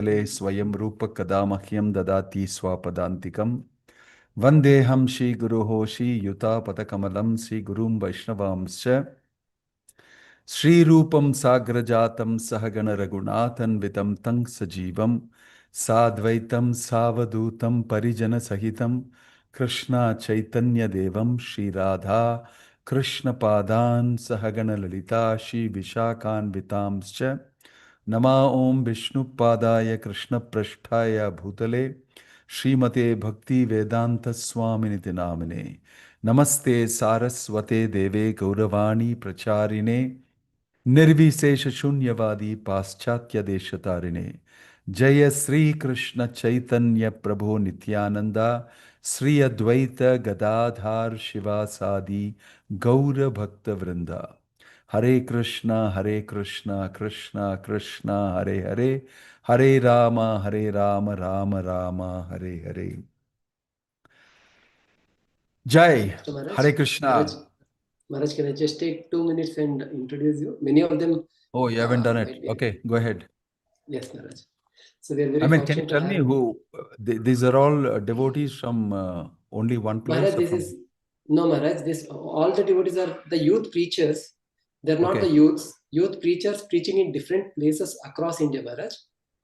Swayam Rupa Kadamahyam Dadati Swapadantikam Vandeham Shri Guru Hoshi Yuta Patakamalam Sri Gurum Vaishnavamscha Sri Rupam Sagrajatam Sahagana Raghunathan Vitam Tang Sajivam Sadvaitam Savadutam Parijana Sahitam Krishna Chaitanya Devam Sri Radha Krishna Padan Sahagana Lalita Shri Vishakan Vitamscha Nama Om Vishnu Padaya Krishna Prasthaya Bhutale Srimate Bhakti Vedanta Swami Niti Namine Namaste Saraswate Deve Gauravani Pracharine Nirvisesha Shunyavadi Paschatya Deshatarine Jaya Sri Krishna Chaitanya Prabhu Nityananda Sri Advaita Gadadhar Shivasadi Gaura Bhakta Vrinda Hare Krishna, Krishna Krishna, Hare Hare, Hare Rama, Rama Rama, Hare Hare. Jai, Mr. Maharaj, Hare Krishna. Maharaj, can I just take 2 minutes and introduce you? Many of them. Oh, you haven't done it. might be. Okay, go ahead. Yes, Maharaj. So we are very Can fortunate you tell to me have. who these are all devotees from only one place? Maharaj, Or this from... is no Maharaj. This all the devotees are the youth preachers. They're not the Okay. youths. Youth preachers preaching in different places across India, Maharaj.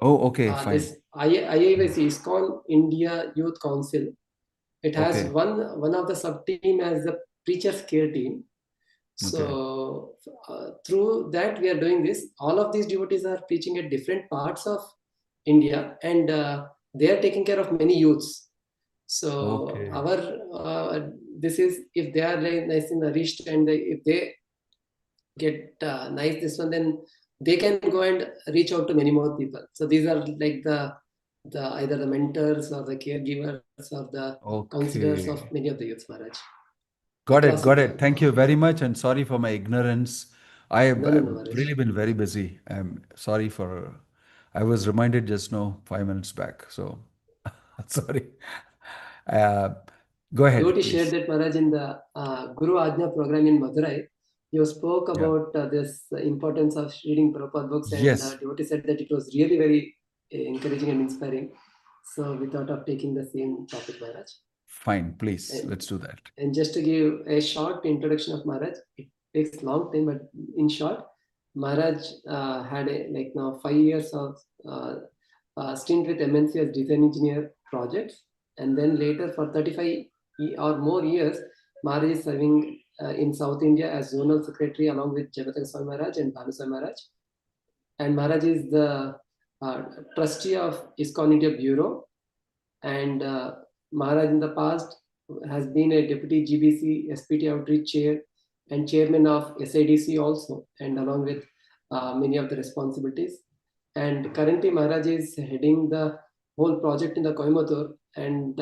Oh, okay, fine. This IAVC, ISKCON India Youth Council. It has Okay. one of the sub team as the preachers care team. So through that we are doing this. All of these devotees are preaching at different parts of India, and they are taking care of many youths. So Okay. our this is, if they are like nice and nourished, and if they get nice this one, then they can go and reach out to many more people. So these are like the either the mentors or the caregivers or the counselors of many of the youths, Maharaj. Got it. Thank you very much, and sorry for my ignorance. I have No, really been very busy. I'm sorry for. I was reminded just now, 5 minutes back. So sorry. Go ahead, Devotee please. shared that, Maharaj, in the Guru Ajna program in Madurai, you spoke about this importance of reading Prabhupada books, and devotee said that it was really very encouraging and inspiring. So we thought of taking the same topic, Maharaj. Fine, please, let's do that. And just to give a short introduction of Maharaj, it takes a long time, but in short, Maharaj had like now 5 years of stint with MNC as design engineer projects, and then later for 35 or more years, Maharaj is serving in South India as zonal secretary along with Jagataka Swami Maharaj and Bhanu Swami Maharaj. And Maharaj is the trustee of ISKCON India Bureau, and Maharaj in the past has been a deputy GBC SPT outreach chair and chairman of SIDC also, and along with many of the responsibilities. And currently Maharaj is heading the whole project in the Coimbatore, and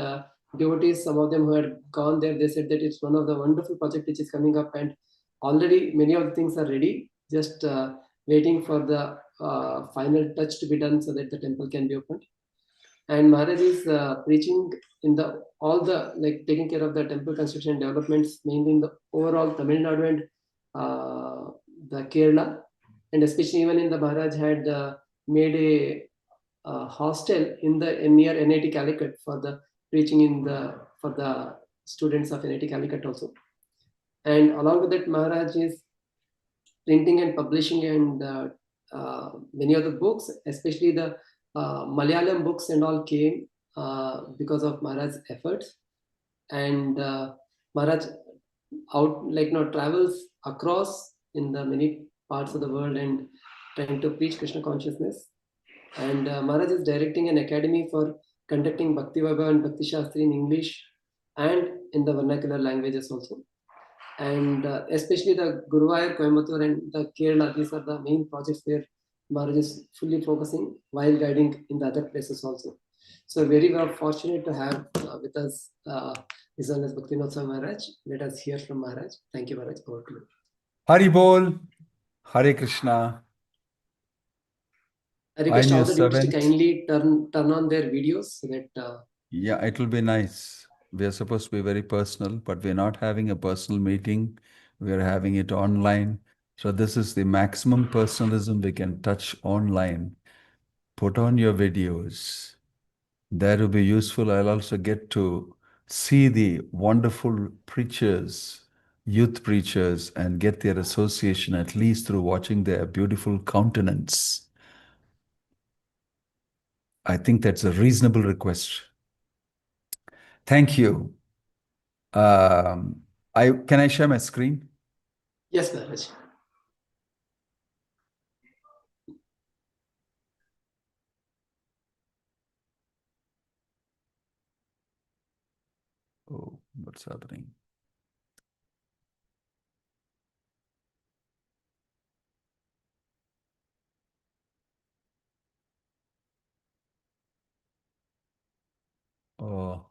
devotees, some of them who had gone there, they said that it's one of the wonderful project which is coming up, and already many of the things are ready, just waiting for the final touch to be done so that the temple can be opened. And Maharaj is preaching in the all the like taking care of the temple construction developments, mainly in the overall Tamil Nadu and the Kerala, and especially even in the Maharaj had made a hostel in the near NIT Calicut for the preaching in the for the students of NIT Calicut also. And along with that, Maharaj is printing and publishing and many of the books, especially the Malayalam books and all came because of Maharaj's efforts. And Maharaj travels across in the many parts of the world and trying to preach Krishna consciousness. And Maharaj is directing an academy for conducting Bhakti Vaibhava and Bhakti Shastri in English and in the vernacular languages also. And especially the Guruvayur, Coimbatore and the Kerala, these are the main projects where Maharaj is fully focusing while guiding in the other places also. So very fortunate to have with us His Holiness Bhaktivinoda Swami Maharaj. Let us hear from Maharaj. Thank you, Maharaj. Over to you. Hari Bol, Hare Krishna. I request all the devotees to kindly turn on their videos so that... Yeah, it will be nice. We are supposed to be very personal, but we're not having a personal meeting. We are having it online. So this is the maximum personalism we can touch online. put on your videos. That will be useful. I'll also get to see the wonderful preachers, youth preachers, and get their association at least through watching their beautiful countenance. I think that's a reasonable request. Thank you. Can I share my screen? Yes, Maharaj. Oh, what's happening? Oh,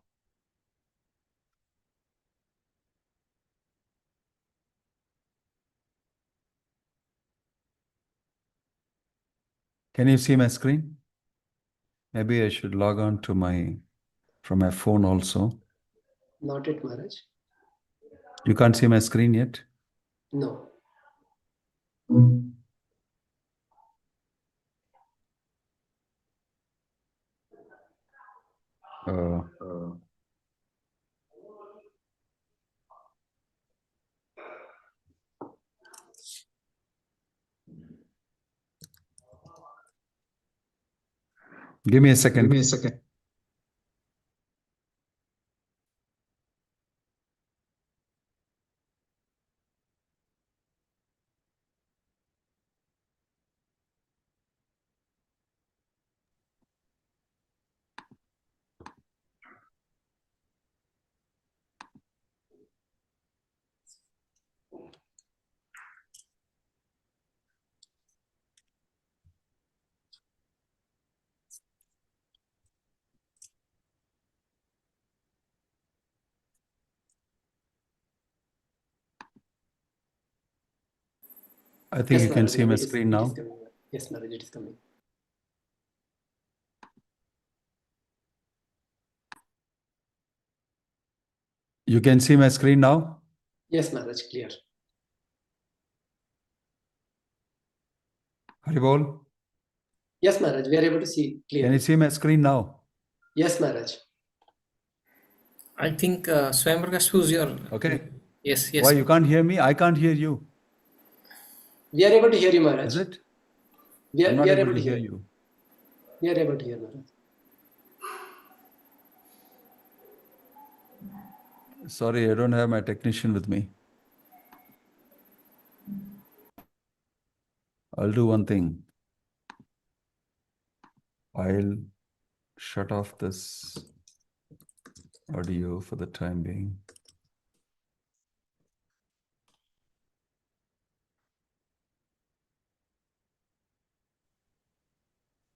can you see my screen? Maybe I should log on to from my phone also. Not yet, Maharaj. You can't see my screen yet? No. Uh, Give me a second. Give me a second. I think Yes, you can Maharaj. see my It is screen now. coming. Yes, Maharaj, it is coming. You can see my screen now? Yes, Maharaj, clear. Haribol? Yes, Maharaj, we are able to see clearly. Can you see my screen now? Yes, Maharaj. I think Swami who's your. Okay. Yes, yes. Why you can't hear me? I can't hear you. We are able to hear you, Maharaj. Is it? We I'm are, not we are able to hear you. We are able to hear, Maharaj. Sorry, I don't have my technician with me. I'll do one thing. I'll shut off this audio for the time being.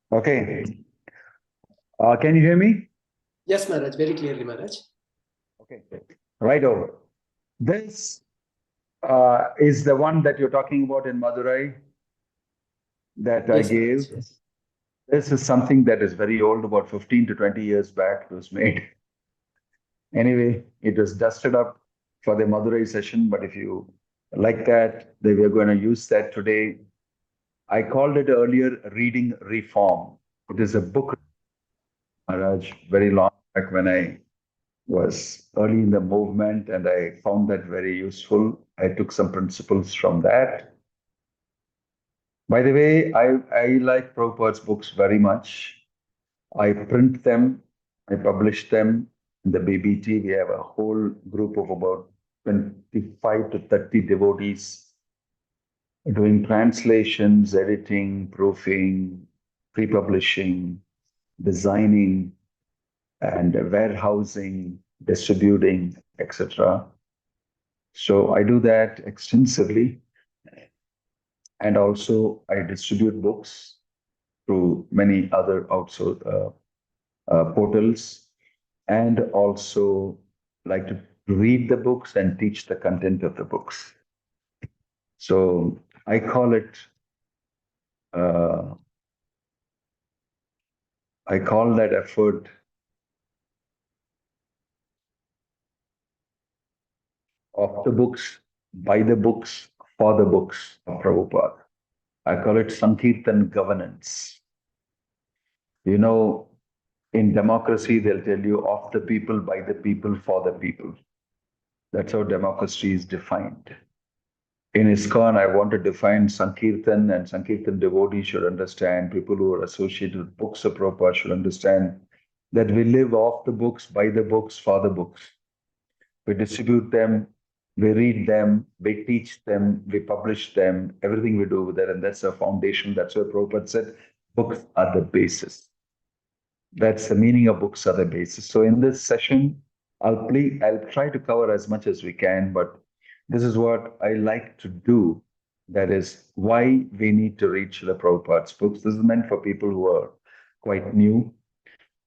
Okay. Can you hear me? Yes, Maharaj, very clearly, Maharaj. Okay. Right over. This is the one that you're talking about in Madurai that I Yes, gave. Maharaj. This is something that is very old, about 15 to 20 years back it was made. Anyway, it was dusted up for the Madurai session, but if you like that, we are going to use that today. I called it earlier Reading Reform. It is a book, Maharaj, very long back when I was early in the movement, and I found that very useful. I took some principles from that. By the way, I like Prabhupada's books very much. I print them, I publish them in the BBT. We have a whole group of about 25 to 30 devotees doing translations, editing, proofing, pre-publishing, designing, and warehousing, distributing, etc. So I do that extensively. And also I distribute books through many other outsource portals, and also like to read the books and teach the content of the books. So I call it, I call that effort of the books, by the books, for the books of Prabhupada. I call it Sankirtan governance. You know, in democracy, they'll tell you of the people, by the people, for the people. That's how democracy is defined. In ISKCON, I want to define Sankirtan, and Sankirtan devotees should understand, people who are associated with books of Prabhupada should understand that we live off the books, by the books, for the books. We distribute them, we read them, we teach them, we publish them, everything we do with that, and that's a foundation. That's why Prabhupada said, books are the basis. That's the meaning of books are the basis. So in this session, I'll try to cover as much as we can, but this is what I like to do. That is why we need to read Srila Prabhupada's books. This is meant for people who are quite new.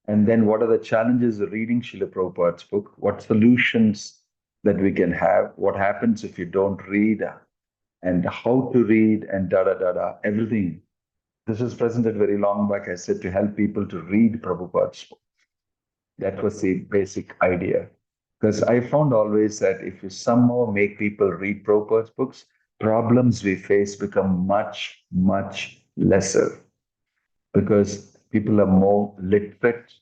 And then what are the challenges of reading Srila Prabhupada's book? What solutions that we can have? What happens if you don't read? And how to read and everything. This was presented very long back, I said, to help people to read Prabhupada's book. That was the basic idea. Because I found always that if you somehow make people read Prabhupada's books, problems we face become much, much lesser. Because people are more literate,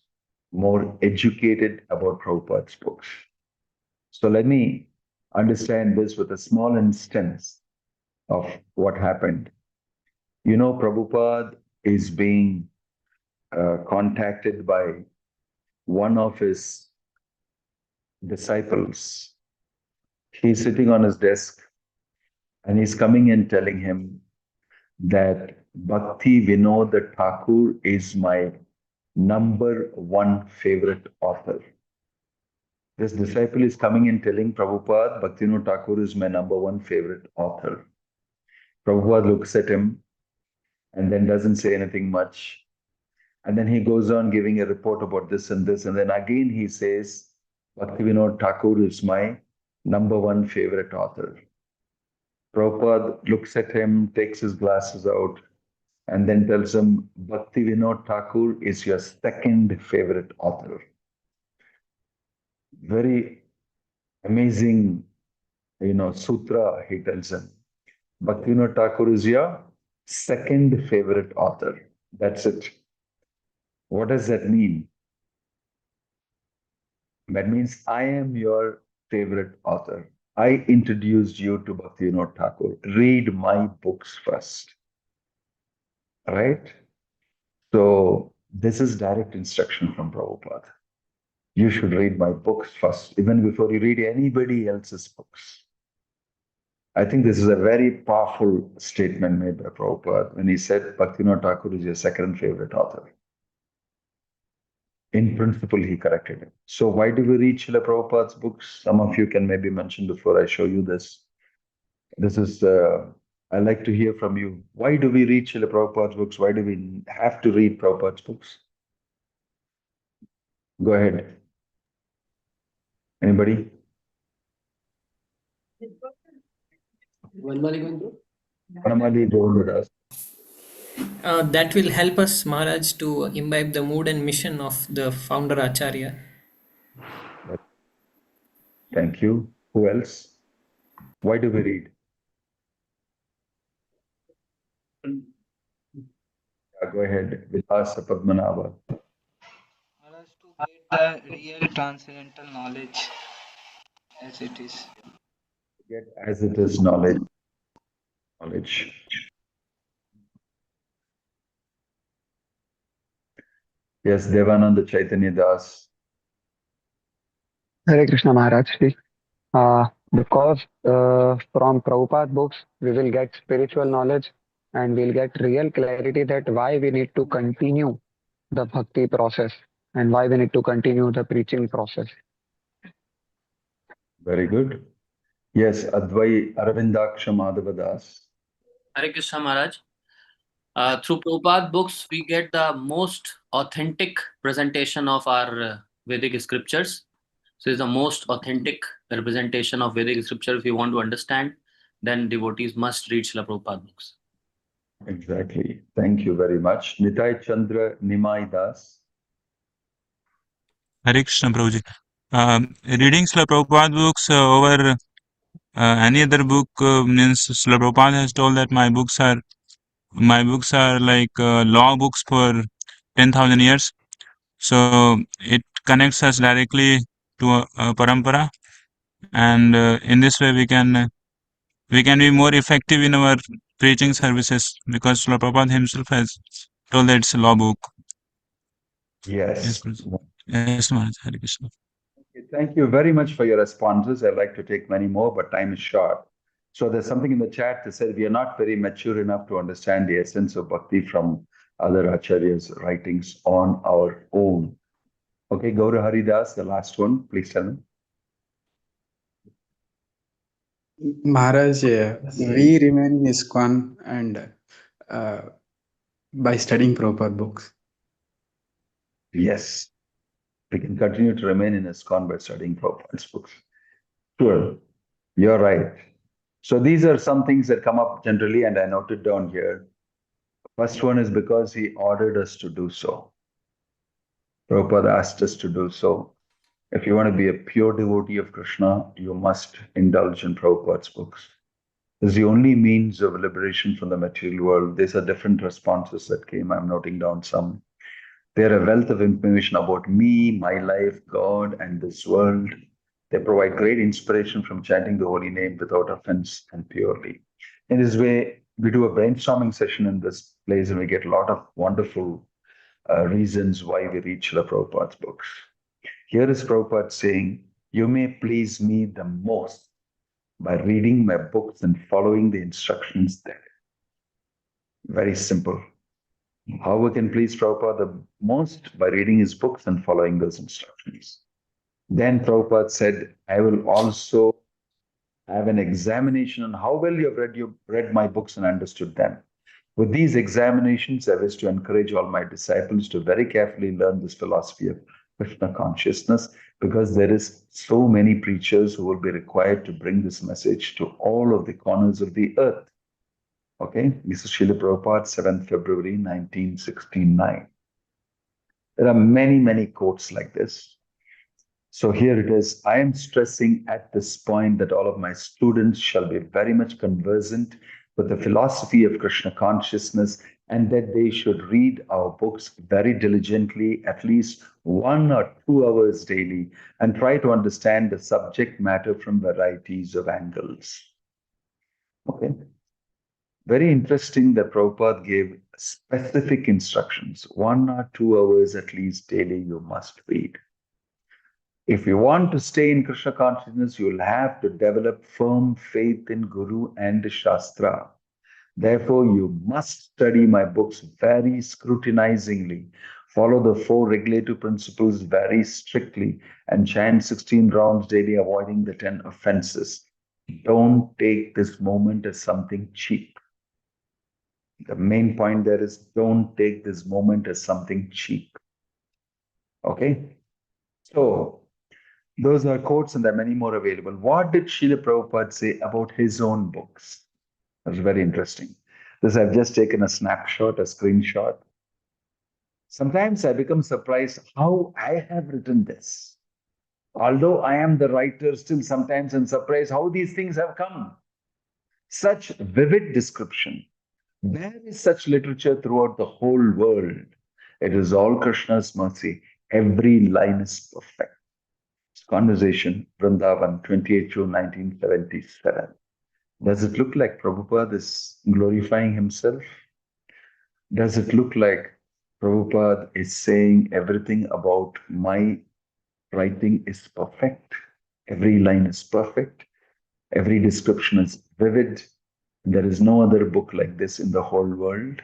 more educated about Prabhupada's books. So let me understand this with a small instance of what happened. You know, Prabhupada is being contacted by one of his disciples. He's sitting on his desk and he's coming and telling him that Bhakti Vinoda Thakur is my number one favorite author. This disciple is coming and telling Prabhupada, Bhakti Vinoda Thakur is my number one favorite author. Prabhupada looks at him and then doesn't say anything much. And then he goes on giving a report about this and this. And then again he says, Bhakti Vinod Thakur is my number one favorite author. Prabhupada looks at him, takes his glasses out, and then tells him, Bhakti Vinod Thakur is your second favorite author. Very amazing, sutra, he tells him. Bhakti Vinod Thakur is your second favorite author. That's it. What does that mean? That means I am your favorite author. I introduced you to Bhakti Vinod Thakur. Read my books first. Right? So this is direct instruction from Prabhupada. You should read my books first, even before you read anybody else's books. I think this is a very powerful statement made by Prabhupada when he said Bhakti Vinod Thakur is your second favorite author. In principle, he corrected it. So why do we read Srila Prabhupada's books? Some of you can maybe mention before I show you this. This is, I like to hear from you. Why do we read Srila Prabhupada's books? Why do we have to read Prabhupada's books? Go ahead. Anybody? Vanmali going through? Vanmali, go with us. That will help us, Maharaj, to imbibe the mood and mission of the founder Acharya. Thank you. Who else? Why do we read? Yeah, go ahead. Vilasa Padmanabha. Maharaj, to get the real transcendental knowledge as it is. Get as it is knowledge. Knowledge. Yes, Devananda Chaitanya Das. Hare Krishna Maharaj. Because from Prabhupada books, we will get spiritual knowledge and we'll get real clarity that why we need to continue the bhakti process and why we need to continue the preaching process. Very good. Yes, Advai Aravindaksha Madhava Das. Hare Krishna Maharaj. Through Prabhupada books, we get the most authentic presentation of our Vedic scriptures. So it's the most authentic representation of Vedic scripture. If you want to understand, then devotees must read Srila Prabhupada books. Exactly. Thank you very much. Nitai Chandra Nimai Das. Hare Krishna Prabhuji. Reading Srila Prabhupada books over any other book means Srila Prabhupada has told that my books are like law books for 10,000 years. So it connects us directly to parampara, and in this way we can be more effective in our preaching services, because Srila Prabhupada himself has told that it's a law book. Yes. Yes, Maharaj. Hare Krishna. Thank you very much for your responses. I'd like to take many more, but time is short. So there's something in the chat that said we are not very mature enough to understand the essence of bhakti from other acharyas' writings on our own. Okay, Gaura Haridas, the last one. Please tell me. Maharaj, we remain in ISKCON and by studying Prabhupada books. Yes, we can continue to remain in ISKCON by studying Prabhupada's books. Sure, you're right. So these are some things that come up generally, and I noted down here. First one is because he ordered us to do so. Prabhupada asked us to do so. If you want to be a pure devotee of Krishna, you must indulge in Prabhupada's books. It's the only means of liberation from the material world. These are different responses that came. I'm noting down some. They're a wealth of information about me, my life, God, and this world. They provide great inspiration from chanting the holy name without offense and purely. In this way, we do a brainstorming session in this place, and we get a lot of wonderful reasons why we read Srila Prabhupada's books. Here is Prabhupada saying, you may please me the most by reading my books and following the instructions there. Very simple. How we can please Prabhupada the most? By reading his books and following those instructions. Then Prabhupada said, I will also have an examination on how well you have read my books and understood them. With these examinations, I wish to encourage all my disciples to very carefully learn this philosophy of Krishna consciousness, because there is so many preachers who will be required to bring this message to all of the corners of the earth. Okay, this is Srila Prabhupada, 7th February 1969. There are many, many quotes like this. So here it is. I am stressing at this point that all of my students shall be very much conversant with the philosophy of Krishna consciousness, and that they should read our books very diligently, at least 1 or 2 hours daily, and try to understand the subject matter from varieties of angles. Okay. Very interesting that Prabhupada gave specific instructions. 1 or 2 hours at least daily you must read. If you want to stay in Krishna consciousness, you'll have to develop firm faith in Guru and Shastra. Therefore, you must study my books very scrutinizingly, follow the 4 regulative principles very strictly, and chant 16 rounds daily, avoiding the 10 offenses. Don't take this moment as something cheap. The main point there is, don't take this moment as something cheap. Okay? So, those are quotes, and there are many more available. What did Srila Prabhupada say about his own books? That's very interesting. This I've just taken a snapshot, a screenshot. Sometimes I become surprised how I have written this. Although I am the writer, still sometimes I'm surprised how these things have come. Such vivid description. There is such literature throughout the whole world. It is all Krishna's mercy. Every line is perfect. Conversation, Vrindavan, 28 June 1977. Does it look like Prabhupada is glorifying himself? Does it look like Prabhupada is saying everything about my writing is perfect? Every line is perfect. Every description is vivid. There is no other book like this in the whole world.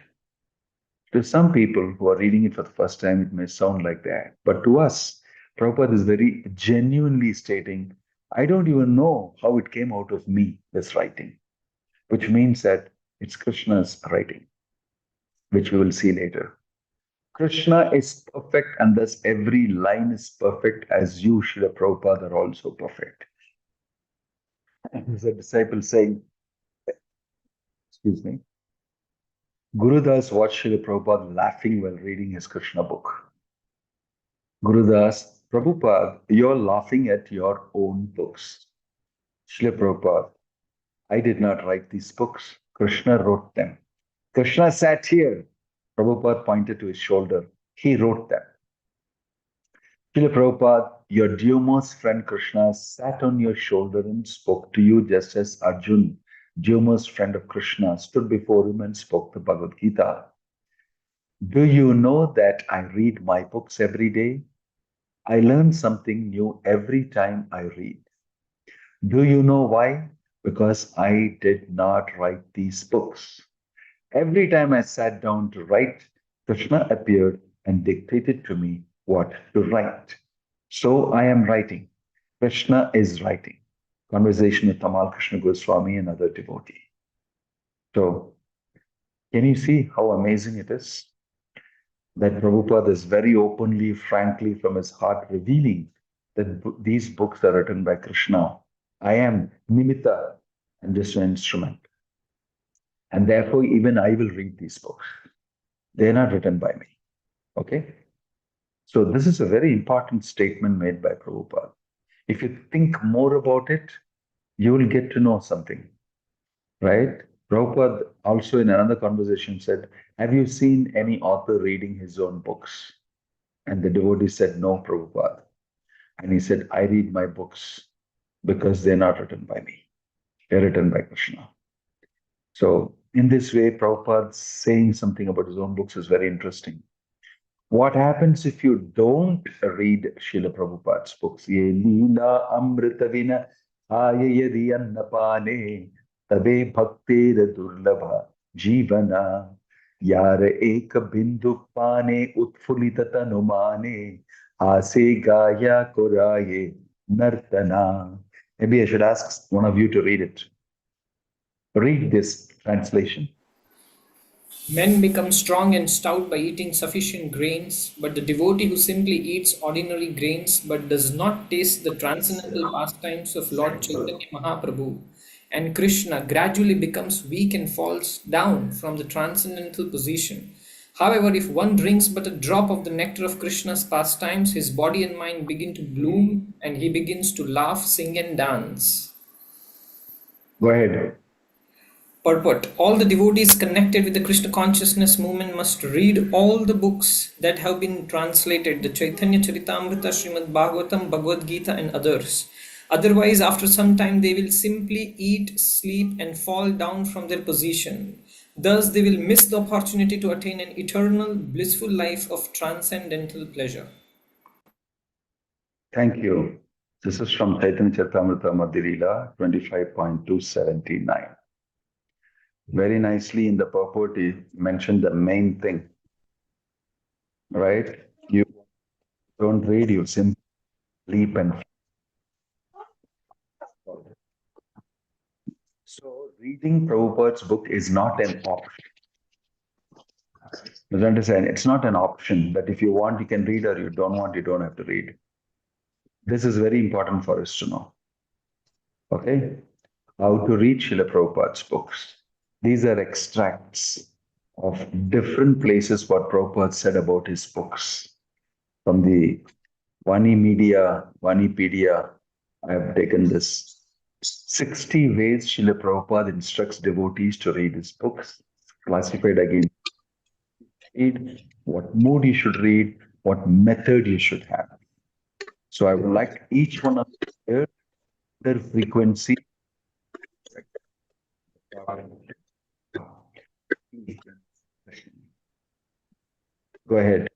To some people who are reading it for the first time, it may sound like that. But to us, Prabhupada is very genuinely stating, I don't even know how it came out of me, this writing, which means that it's Krishna's writing, which we will see later. Krishna is perfect, and thus every line is perfect, as you, Srila Prabhupada, are also perfect. And there's a disciple saying, excuse me, Gurudas watched Srila Prabhupada laughing while reading his Krishna book. Gurudas, Prabhupada, you're laughing at your own books. Srila Prabhupada, I did not write these books. Krishna wrote them. Krishna sat here. Prabhupada pointed to his shoulder. He wrote them. Srila Prabhupada, your dearmost friend Krishna sat on your shoulder and spoke to you just as Arjun, dearmost friend of Krishna, stood before him and spoke the Bhagavad Gita. Do you know that I read my books every day? I learn something new every time I read. Do you know why? Because I did not write these books. Every time I sat down to write, Krishna appeared and dictated to me what to write. So I am writing. Krishna is writing. Conversation with Tamal Krishna Goswami and other devotee. So, can you see how amazing it is? That Prabhupada is very openly, frankly, from his heart, revealing that these books are written by Krishna. I am nimitta, I'm just an instrument. And therefore, even I will read these books. They're not written by me. Okay? So, this is a very important statement made by Prabhupada. If you think more about it, you will get to know something, right? Prabhupada also in another conversation said, have you seen any author reading his own books? And the devotee said, no, Prabhupada. And he said, I read my books because they're not written by me. They're written by Krishna. So in this way, Prabhupada saying something about his own books is very interesting. What happens if you don't read Srila Prabhupada's books? Ye leela amritavina ayayadi annapane tabe bhaktir durlabha jivana yara ek bindu pane utfulita tanumane ase gaya koraye nartana. Maybe I should ask one of you to read it. Read this translation. Men become strong and stout by eating sufficient grains, but the devotee who simply eats ordinary grains but does not taste the transcendental pastimes of Lord Chaitanya Mahaprabhu and Krishna gradually becomes weak and falls down from the transcendental position. However, if one drinks but a drop of the nectar of Krishna's pastimes, his body and mind begin to bloom and he begins to laugh, sing, and dance. Go ahead. Purport. All the devotees connected with the Krishna consciousness movement must read all the books that have been translated, the Chaitanya Charitamrita, Srimad Bhagavatam, Bhagavad Gita and others. Otherwise, after some time, they will simply eat, sleep and fall down from their position. Thus, they will miss the opportunity to attain an eternal, blissful life of transcendental pleasure. Thank you. This is from Chaitanya Charitamrita Madhya 25.279. Very nicely in the purport, he mentioned the main thing, right? You don't read, you simply sleep and. So reading Prabhupada's book is not an option. You understand? It's not an option that if you want, you can read, or you don't want, you don't have to read. This is very important for us to know. Okay? How to read Srila Prabhupada's books. These are extracts of different places what Prabhupada said about his books. From the Vanipedia, I have taken this 60 ways Srila Prabhupada instructs devotees to read his books, classified again. Read what mood you should read, what method you should have. So I would like each one of you their frequency. Go ahead.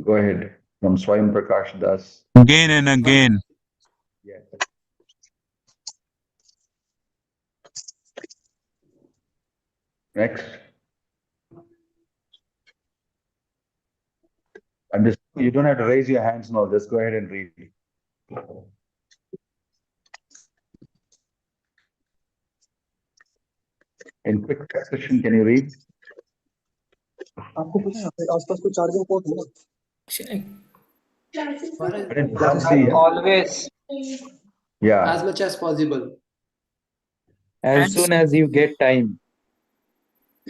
Go ahead. From Swami Prakash Das. Again and again. Yes. Next. And this, you don't have to raise your hands now. Just go ahead and read. In quick succession, can you read? आपको पता है आसपास कोई charging port है ना Shall I? I didn't see. Always, Yeah. As much as possible. As soon as you get time.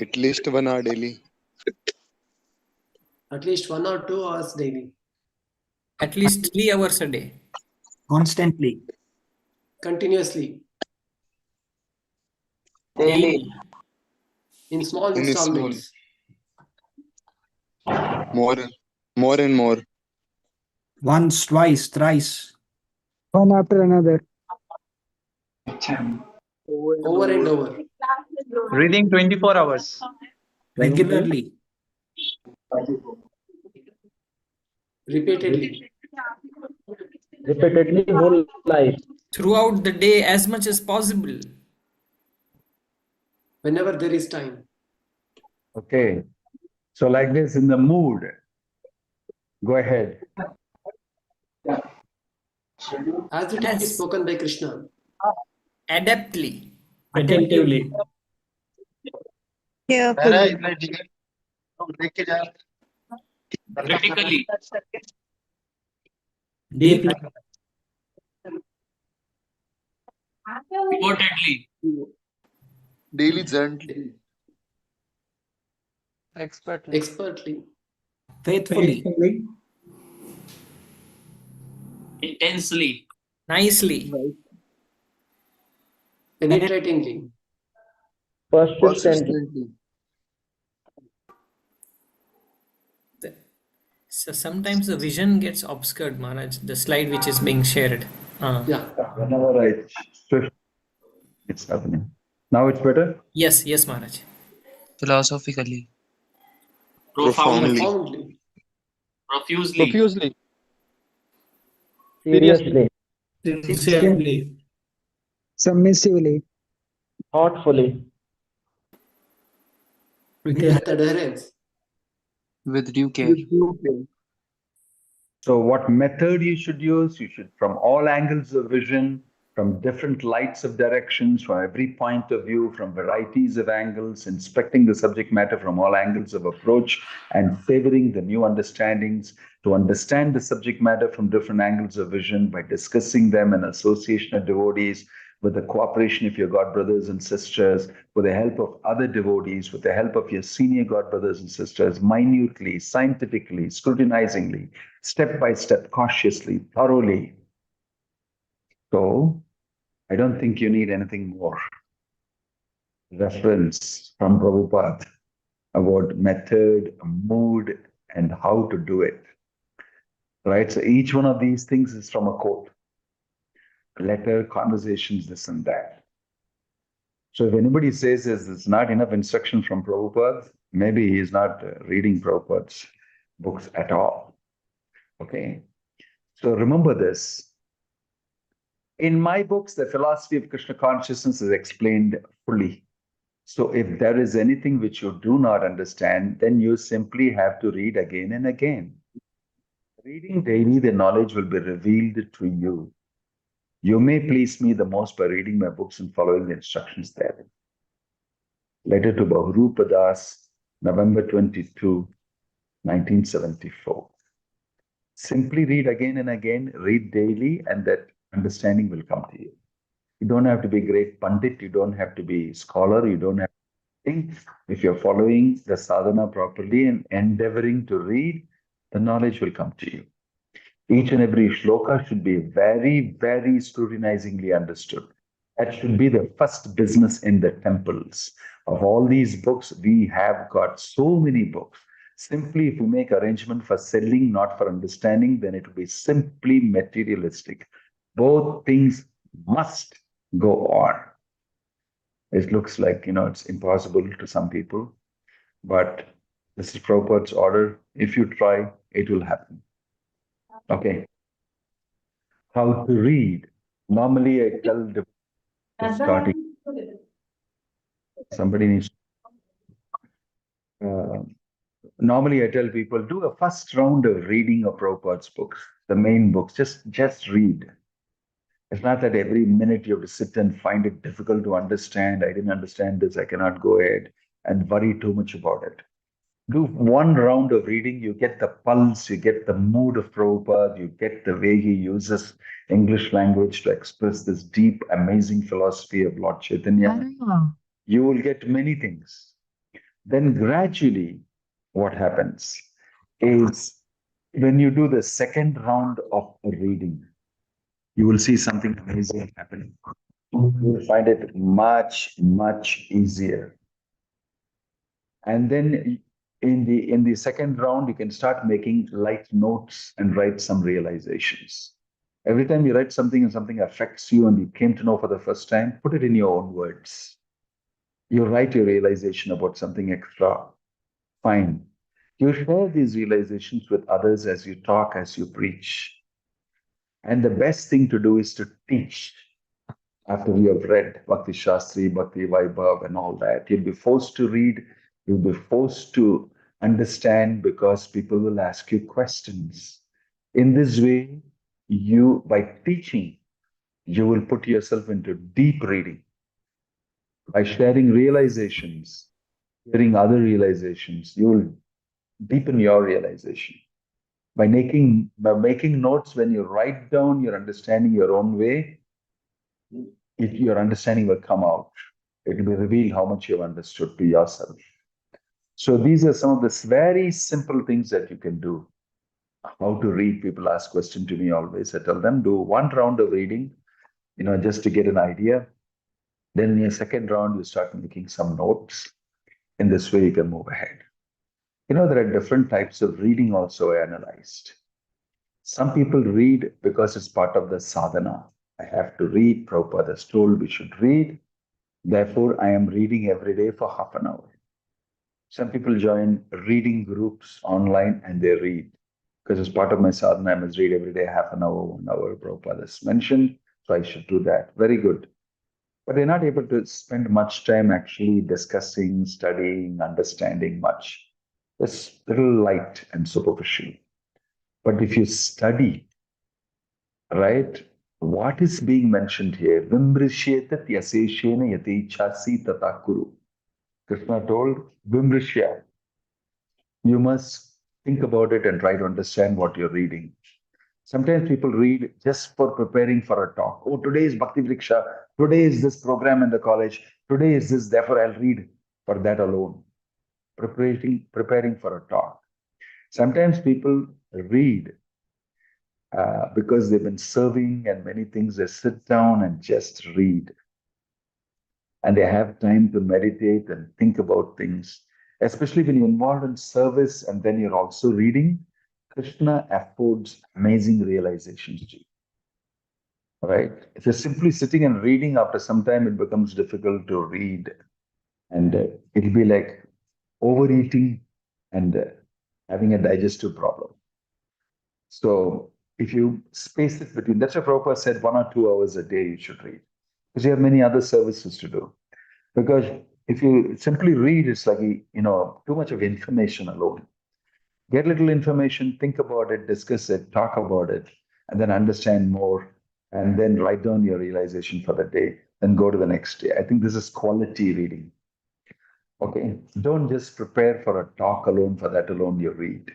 At least 1 hour daily. At least 1 or 2 hours daily. At least 3 hours a day. Constantly. Continuously. daily. in small In small, installments. more, more and more. Once, twice, thrice. One after another. Over and over. Reading 24 hours. Regularly. Repeatedly. Repeatedly whole life. Throughout the day as much as possible. Whenever there is time. Okay. So like this, in the mood, go ahead. As it is spoken by Krishna. Adeptly. Attentively. Carefully. Critically. Deeply. Devotedly. Daily gently. Expertly. Faithfully. Intensely. Nicely. Penetratingly. Persistently. So sometimes the vision gets obscured, Maharaj, the slide which is being shared. Yeah. Whenever I shift, it's happening. Now it's better? Yes, Maharaj. Philosophically. Profoundly. Profoundly. Profusely. Profusely. Seriously. Sincerely. Submissively. Thoughtfully. With adherence. With due care. So what method you should use? You should, from all angles of vision, from different lights of directions, from every point of view, from varieties of angles, inspecting the subject matter from all angles of approach and favoring the new understandings, to understand the subject matter from different angles of vision by discussing them in association of devotees, with the cooperation of your God brothers and sisters, with the help of other devotees, with the help of your senior God brothers and sisters, minutely, scientifically, scrutinizingly, step by step, cautiously, thoroughly. So, I don't think you need anything more. Reference from Prabhupada about method, mood, and how to do it. Right? So, each one of these things is from a quote. Letter, conversations, this and that. So if anybody says there's not enough instruction from Prabhupada, maybe he's not reading Prabhupada's books at all. Okay? So remember this. In my books, the philosophy of Krishna consciousness is explained fully. So if there is anything which you do not understand, then you simply have to read again and again. Reading daily, the knowledge will be revealed to you. You may please me the most by reading my books and following the instructions there. Letter to Bahrupa Das, November 22, 1974. Simply read again and again, read daily, and that understanding will come to you. You don't have to be great Pandit, you don't have to be scholar, you don't have to think. If you're following the sadhana properly and endeavoring to read, the knowledge will come to you. Each and every shloka should be very, very scrutinizingly understood. That should be the first business in the temples. Of all these books, we have got so many books. Simply, if we make arrangement for selling, not for understanding, then it will be simply materialistic. Both things must go on. It looks like, it's impossible to some people, but this is Prabhupada's order. If you try, it will happen. Okay. How to read. Normally, I tell the starting. Somebody needs. Normally, I tell people do a first round of reading of Prabhupada's books, the main books. Just read. It's not that every minute you have to sit and find it difficult to understand. I didn't understand this. I cannot go ahead and worry too much about it. Do one round of reading, you get the pulse, you get the mood of Prabhupada, you get the way he uses English language to express this deep, amazing philosophy of Lord Chaitanya. You will get many things. Then gradually, what happens is when you do the second round of reading, you will see something amazing happening. You will find it much, much easier. And then in the second round, you can start making light notes and write some realizations. Every time you write something and something affects you and you came to know for the first time, put it in your own words. You write your realization about something extra. Fine. You share these realizations with others as you talk, as you preach. And the best thing to do is to teach after you have read Bhakti Shastri, Bhakti Vaibhav, and all that. You'll be forced to read, you'll be forced to understand because people will ask you questions. In this way, you, by teaching, you will put yourself into deep reading. By sharing realizations, sharing other realizations, you will deepen your realization. By making notes, when you write down your understanding your own way, your understanding will come out. It will be revealed how much you've understood to yourself. So these are some of the very simple things that you can do. How to read? People ask question to me always. I tell them, do one round of reading, just to get an idea. Then in your second round, you start making some notes. In this way, you can move ahead. There are different types of reading also I analyzed. Some people read because it's part of the sadhana. I have to read. Prabhupada has told we should read. Therefore, I am reading every day for half an hour. Some people join reading groups online and they read. Because as part of my sadhana, I must read every day half an hour, 1 hour. Prabhupada has mentioned, so I should do that. Very good. But they're not able to spend much time actually discussing, studying, understanding much. It's a little light and superficial. But if you study, right, what is being mentioned here? Vimrishetat yaseshena yatechasi tatakuru. Krishna told, Vimrishya. You must think about it and try to understand what you're reading. Sometimes people read just for preparing for a talk. Oh, today is Bhakti Vriksha. Today is this program in the college. Today is this, therefore I'll read for that alone. Preparing for a talk. Sometimes people read because they've been serving and many things. They sit down and just read. And they have time to meditate and think about things. Especially when you're involved in service and then you're also reading, Krishna affords amazing realizations to you. Right? If you're simply sitting and reading, after some time it becomes difficult to read. And it'll be like overeating and having a digestive problem. So if you space it between, that's why Prabhupada said 1 or 2 hours a day you should read. Because you have many other services to do. Because if you simply read, it's like, too much of information alone. Get little information, think about it, discuss it, talk about it, and then understand more, and then write down your realization for the day, then go to the next day. I think this is quality reading. Okay, don't just prepare for a talk alone, for that alone you read.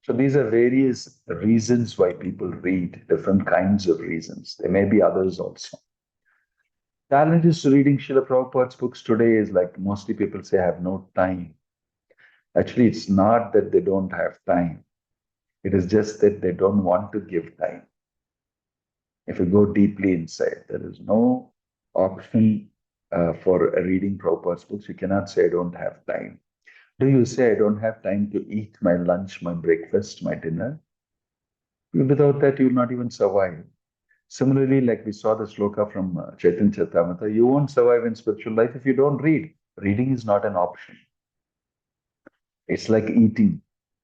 So these are various reasons why people read, different kinds of reasons. There may be others also. Challenges to reading Srila Prabhupada's books today is like mostly people say, I have no time. Actually, it's not that they don't have time. It is just that they don't want to give time. If you go deeply inside, there is no option for reading Prabhupada's books. You cannot say, I don't have time. Do you say, I don't have time to eat my lunch, my breakfast, my dinner? Without that, you will not even survive. Similarly, like we saw the sloka from Chaitanya Charitamrita, you won't survive in spiritual life if you don't read. Reading is not an option. It's like eating.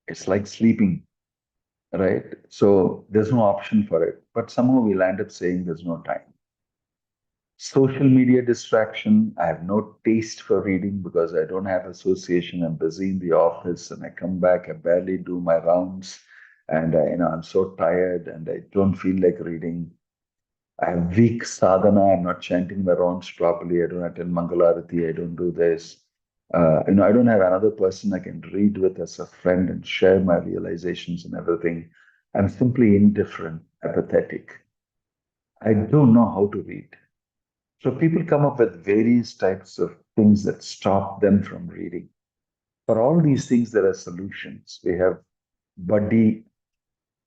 It's like sleeping, right? So there's no option for it. But somehow we'll end up saying there's no time. Social media distraction. I have no taste for reading because I don't have association. I'm busy in the office and I come back, I barely do my rounds. And I'm so tired and I don't feel like reading. I have weak sadhana. I'm not chanting my rounds properly. I don't attend Mangalarati. I don't do this. I don't have another person I can read with as a friend and share my realizations and everything. I'm simply indifferent, apathetic. I don't know how to read. So people come up with various types of things that stop them from reading. For all these things, there are solutions. We have buddy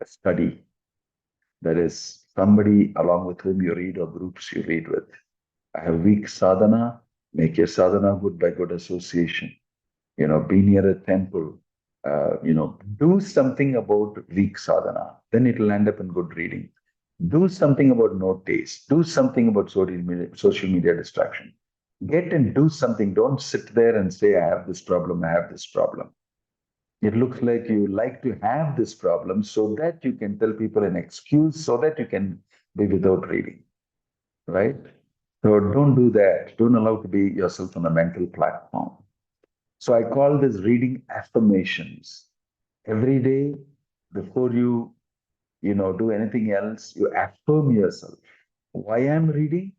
study. That is somebody along with whom you read or groups you read with. I have weak sadhana. Make your sadhana good by good association. be near a temple, do something about weak sadhana, then it'll end up in good reading. Do something about no taste. Do something about social media distraction. Get and do something. Don't sit there and say, I have this problem, I have this problem. It looks like you like to have this problem so that you can tell people an excuse so that you can be without reading, right? So don't do that. Don't allow to be yourself on a mental platform. So I call this reading affirmations. Every day before you do anything else, you affirm yourself. Why I'm reading?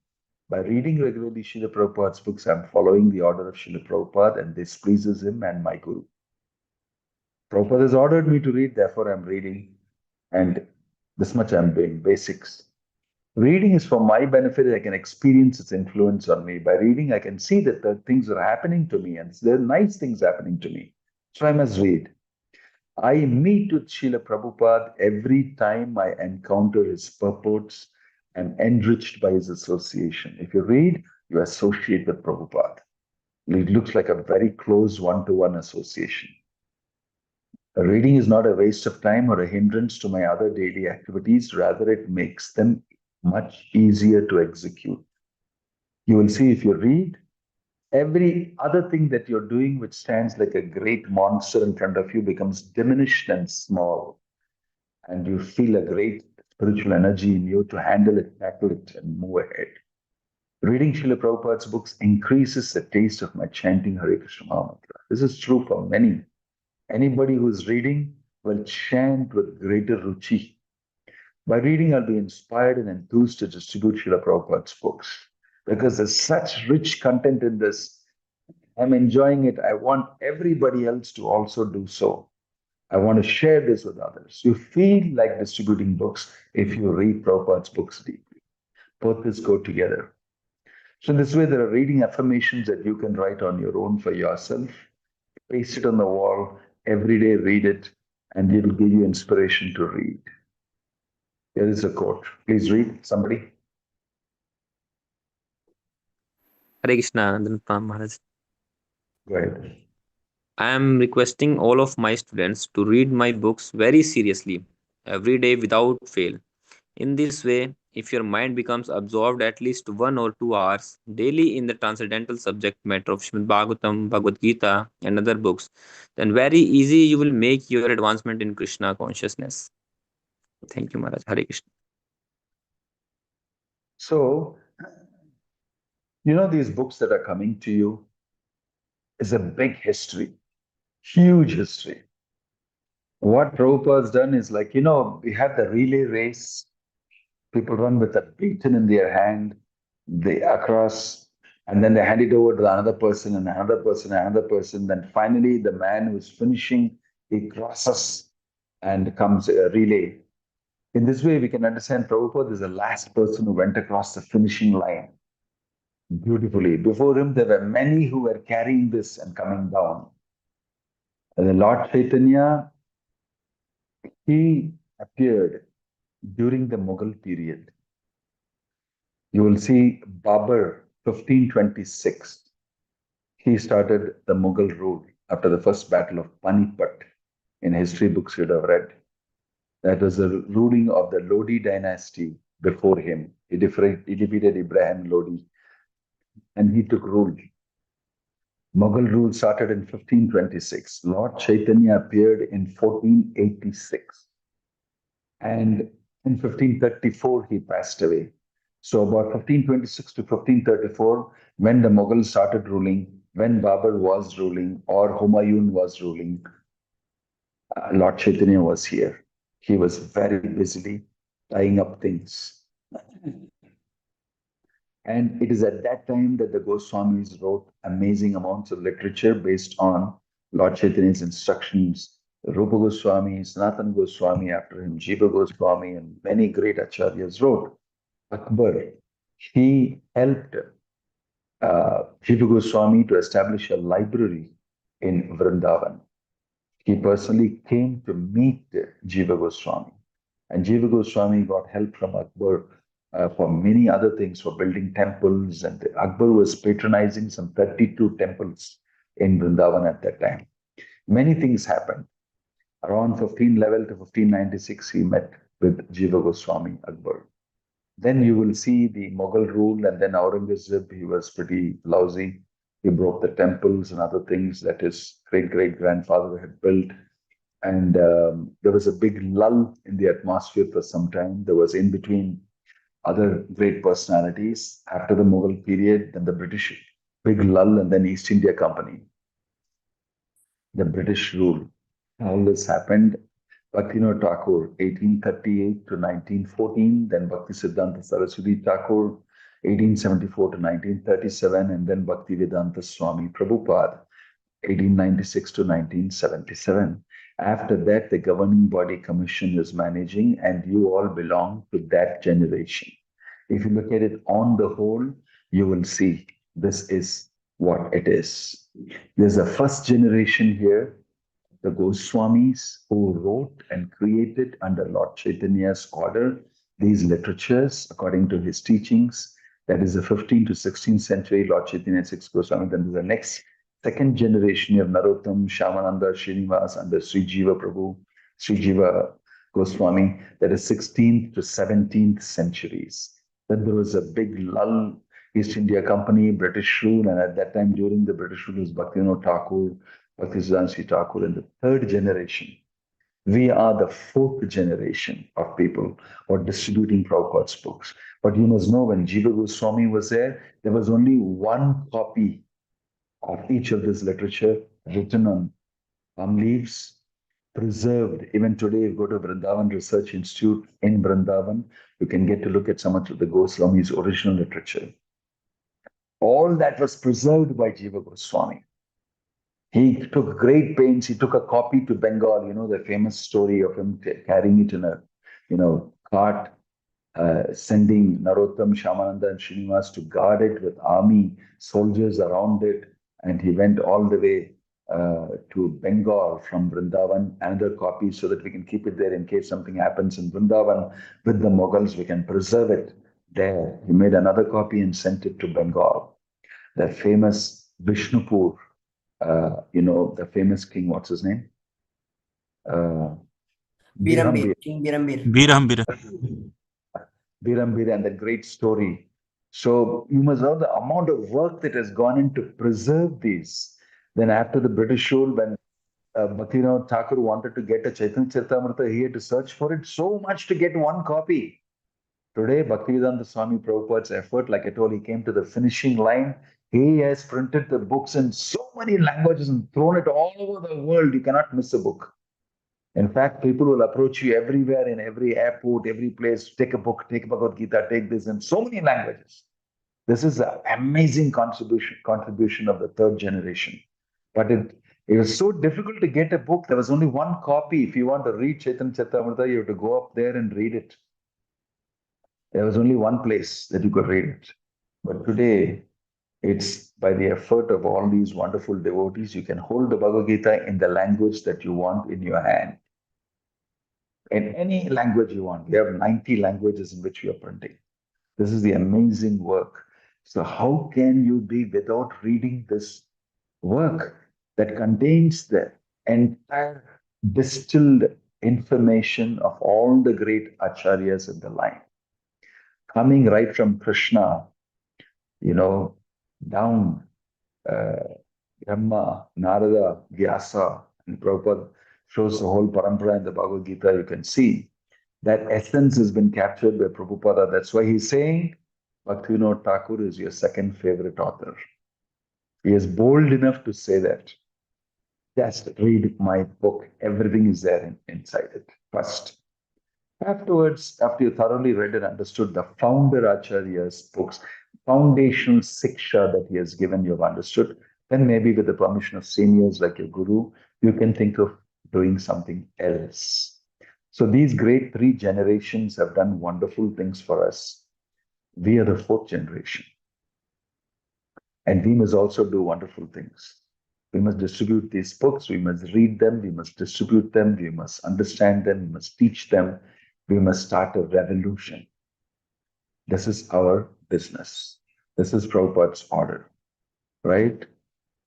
By reading regularly Srila Prabhupada's books, I'm following the order of Srila Prabhupada, and this pleases him and my guru. Prabhupada has ordered me to read, therefore I'm reading, and this much I'm doing, basics. Reading is for my benefit. I can experience its influence on me. By reading, I can see that the things are happening to me, and there are nice things happening to me. So I must read. I meet with Srila Prabhupada every time I encounter his purports and enriched by his association. If you read, you associate with Prabhupada. It looks like a very close one-to-one association. Reading is not a waste of time or a hindrance to my other daily activities. Rather, it makes them much easier to execute. You will see if you read, every other thing that you're doing, which stands like a great monster in front of you, becomes diminished and small. And you feel a great spiritual energy in you to handle it, tackle it, and move ahead. Reading Srila Prabhupada's books increases the taste of my chanting Hare Krishna Mahamantra. This is true for many. Anybody who's reading will chant with greater ruchi. By reading, I'll be inspired and enthused to distribute Srila Prabhupada's books because there's such rich content in this. I'm enjoying it. I want everybody else to also do so. I want to share this with others. You feel like distributing books if you read Prabhupada's books deeply. Both these go together. So, in this way, there are reading affirmations that you can write on your own for yourself. Paste it on the wall. Every day, read it, and it will give you inspiration to read. Here is a quote. Please read, somebody. Hare Krishna, Maharaj. Go ahead. I am requesting all of my students to read my books very seriously, every day without fail. In this way, if your mind becomes absorbed at least 1 or 2 hours daily in the transcendental subject matter of Srimad Bhagavatam, Bhagavad Gita, and other books, then very easy you will make your advancement in Krishna consciousness. Thank you, Maharaj. Hare Krishna. So, these books that are coming to you is a big history, huge history. What Prabhupada's done is like, we have the relay race. People run with a beaten in their hand, they across, and then they hand it over to another person and another person and another person. Then finally, the man who's finishing, he crosses and comes a relay. In this way, we can understand Prabhupada is the last person who went across the finishing line beautifully. Before him, there were many who were carrying this and coming down. And the Lord Chaitanya, he appeared during the Mughal period. You will see Babur, 1526. He started the Mughal rule after the first battle of Panipat. In history books, you'd have read. That was the ruling of the Lodi dynasty before him. He defeated Ibrahim Lodi and he took rule. Mughal rule started in 1526. Lord Chaitanya appeared in 1486. And in 1534, he passed away. So about 1526 to 1534, when the Mughals started ruling, when Babur was ruling or Humayun was ruling, Lord Chaitanya was here. He was very busily tying up things. And it is at that time that the Goswamis wrote amazing amounts of literature based on Lord Chaitanya's instructions. Rupa Goswami, Sanatana Goswami, after him, Jiva Goswami, and many great acharyas wrote. Akbar, he helped Jiva Goswami to establish a library in Vrindavan. He personally came to meet Jiva Goswami. And Jiva Goswami got help from Akbar for many other things, for building temples. And Akbar was patronizing some 32 temples in Vrindavan at that time. Many things happened. Around 1511 to 1596, he met with Jiva Goswami Akbar. Then you will see the Mughal rule, and then Aurangzeb, he was pretty lousy. He broke the temples and other things that his great grandfather had built. And there was a big lull in the atmosphere for some time. There was in between other great personalities. After the Mughal period, then the British, big lull, and then East India Company, the British rule. All this happened. Bhaktivinoda Thakur, 1838 to 1914, then Bhakti Siddhanta Saraswati Thakur, 1874 to 1937, and then Bhaktivedanta Swami Prabhupada, 1896 to 1977. After that, the governing body commission is managing, and you all belong to that generation. If you look at it on the whole, you will see this is what it is. There's a first generation here, the Goswamis, who wrote and created under Lord Chaitanya's order these literatures according to his teachings. That is the 15th to 16th century, Lord Chaitanya 6 Goswami. Then there's the next second generation of Narottam, Shamananda, Srinivas under Sri Jiva Prabhu, Sri Jiva Goswami, that is 16th to 17th centuries. Then there was a big lull, East India Company, British rule, and at that time during the British rule was Bhaktivinoda Thakur, Bhakti Siddhanta Thakur in the third generation. We are the fourth generation of people who are distributing Prabhupada's books. But you must know, when Jiva Goswami was there was only one copy of each of this literature written on palm leaves, preserved. Even today, you go to Vrindavan Research Institute in Vrindavan, you can get to look at some of the Goswami's original literature. All that was preserved by Jiva Goswami. He took great pains. He took a copy to Bengal, the famous story of him carrying it in a, cart, sending Narottam, Shamananda, and Srinivas to guard it with army soldiers around it. And he went all the way to Bengal from Vrindavan, another copy, so that we can keep it there in case something happens in Vrindavan with the Mughals, we can preserve it there. He made another copy and sent it to Bengal. That famous Vishnupur, the famous king, what's his name? Birambir, King Birambir. Birambir, and the great story. So you must know the amount of work that has gone in to preserve these. Then after the British rule, when Bhaktivinoda Thakur wanted to get a Chaitanya Charitamrita, he had to search for it so much to get one copy. Today, Bhaktivedanta Swami Prabhupada's effort, like I told, he came to the finishing line. He has printed the books in so many languages and thrown it all over the world. You cannot miss a book. In fact, people will approach you everywhere, in every airport, every place. Take a book, take Bhagavad Gita, take this in so many languages. This is an amazing contribution of the third generation. But it was so difficult to get a book. There was only one copy. If you want to read Chaitanya Charitamrita, you have to go up there and read it. There was only one place that you could read it. But today, it's by the effort of all these wonderful devotees, you can hold the Bhagavad Gita in the language that you want in your hand. In any language you want. We have 90 languages in which we are printing. This is the amazing work. So how can you be without reading this work that contains the entire distilled information of all the great acharyas in the line? Coming right from Krishna, down Brahma, Narada, Vyasa, and Prabhupada shows the whole parampara in the Bhagavad Gita. You can see that essence has been captured by Prabhupada. That's why he's saying Bhaktivinoda Thakur is your second favorite author. He is bold enough to say that. Just read my book. Everything is there inside it first. Afterwards, after you thoroughly read and understood the founder Acharya's books, foundational siksha that he has given, you have understood, then maybe with the permission of seniors like your guru, you can think of doing something else. So these great three generations have done wonderful things for us. We are the fourth generation. And we must also do wonderful things. We must distribute these books, we must read them, we must distribute them, we must understand them, we must teach them. We must start a revolution. This is our business. This is Prabhupada's order, right?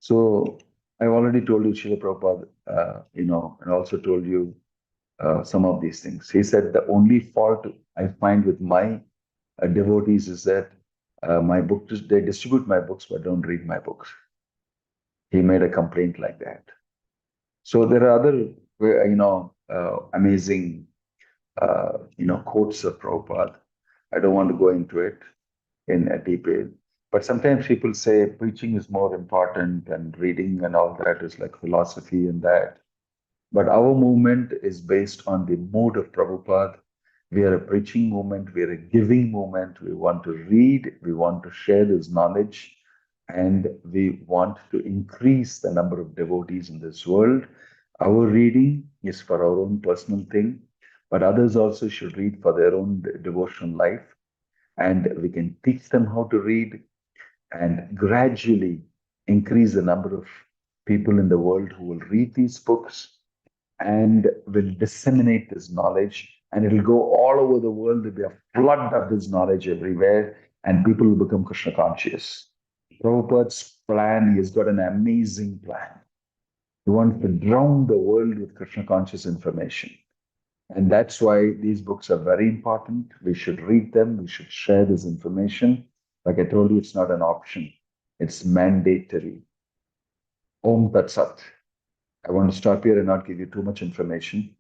So I've already told you, Srila Prabhupada, and also told you some of these things. He said the only fault I find with my devotees is that they distribute my books but don't read my books. He made a complaint like that. So there are other, amazing, quotes of Prabhupada. I don't want to go into it in a detail. But sometimes people say preaching is more important and reading and all that is like philosophy and that. But our movement is based on the mood of Prabhupada. We are a preaching movement, we are a giving movement. We want to read, we want to share this knowledge, and we want to increase the number of devotees in this world. Our reading is for our own personal thing, but others also should read for their own devotional life. And we can teach them how to read and gradually increase the number of people in the world who will read these books and will disseminate this knowledge, and it'll go all over the world. There'll be a flood of this knowledge everywhere, and people will become Krishna conscious. Prabhupada's plan, he's got an amazing plan. He wants to drown the world with Krishna conscious information. And that's why these books are very important. We should read them. We should share this information. Like I told you, it's not an option. It's mandatory. Om Tat Sat. I want to stop here and not give you too much information.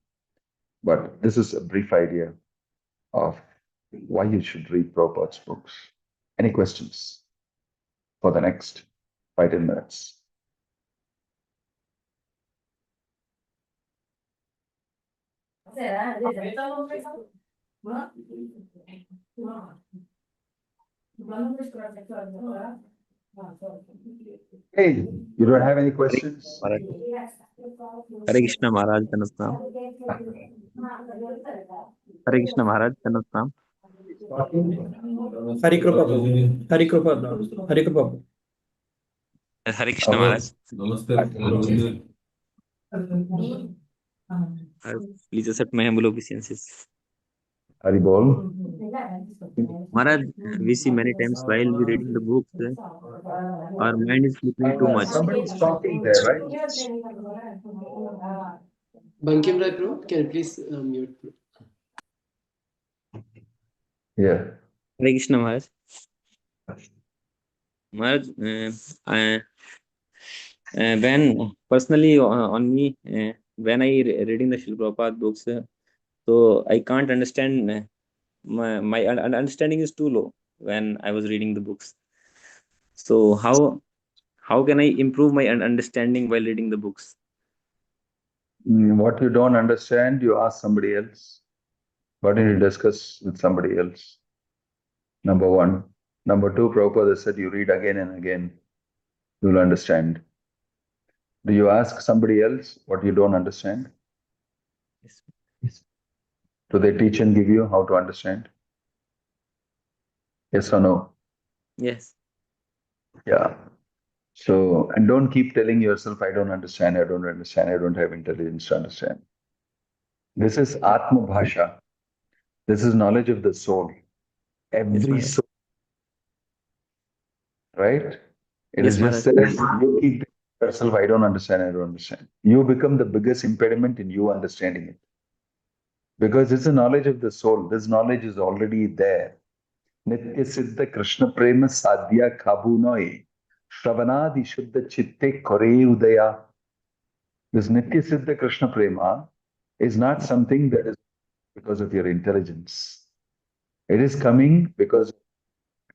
But this is a brief idea of why you should read Prabhupada's books. Any questions for the next 5-10 minutes? Hey, you don't have any questions? Hare Krishna Maharaj Tanasnam. Hare Krishna Maharaj Tanasnam. Hari Kripa Prabhu. Hari Kripa Prabhu. Hari Kripa Prabhu. Hare Krishna Maharaj. Please accept my humble obeisances. Hari Bol. Maharaj, we see many times while we reading the books, our mind is flipping too much. Somebody's talking there, right? Bankim Rai Prabhu, can you please mute? Yeah. Hare Krishna Maharaj. Maharaj, when personally on me, when I reading the Srila Prabhupada books, so I can't understand. My understanding is too low when I was reading the books. So how can I improve my understanding while reading the books? What you don't understand, you ask somebody else. Why don't you discuss with somebody else? Number one. Number two, Prabhupada said you read again and again, you'll understand. Do you ask somebody else what you don't understand? Yes. Do they teach and give you how to understand? Yes or no? Yes. Yeah. So, and don't keep telling yourself, I don't understand, I don't understand, I don't have intelligence to understand. This is Atma Bhasha. This is knowledge of the soul. Every Yes, soul. Right? It yes, is just Maharaj. that you keep telling yourself, I don't understand, I don't understand. You become the biggest impediment in you understanding it. Because it's a knowledge of the soul. This knowledge is already there. Nitya Siddha Krishna Prema Sadhya Kabu Noi. Shravanadi Shuddha Chitte Kore Udaya. This Nitya Siddha Krishna Prema is not something that is because of your intelligence. It is coming because of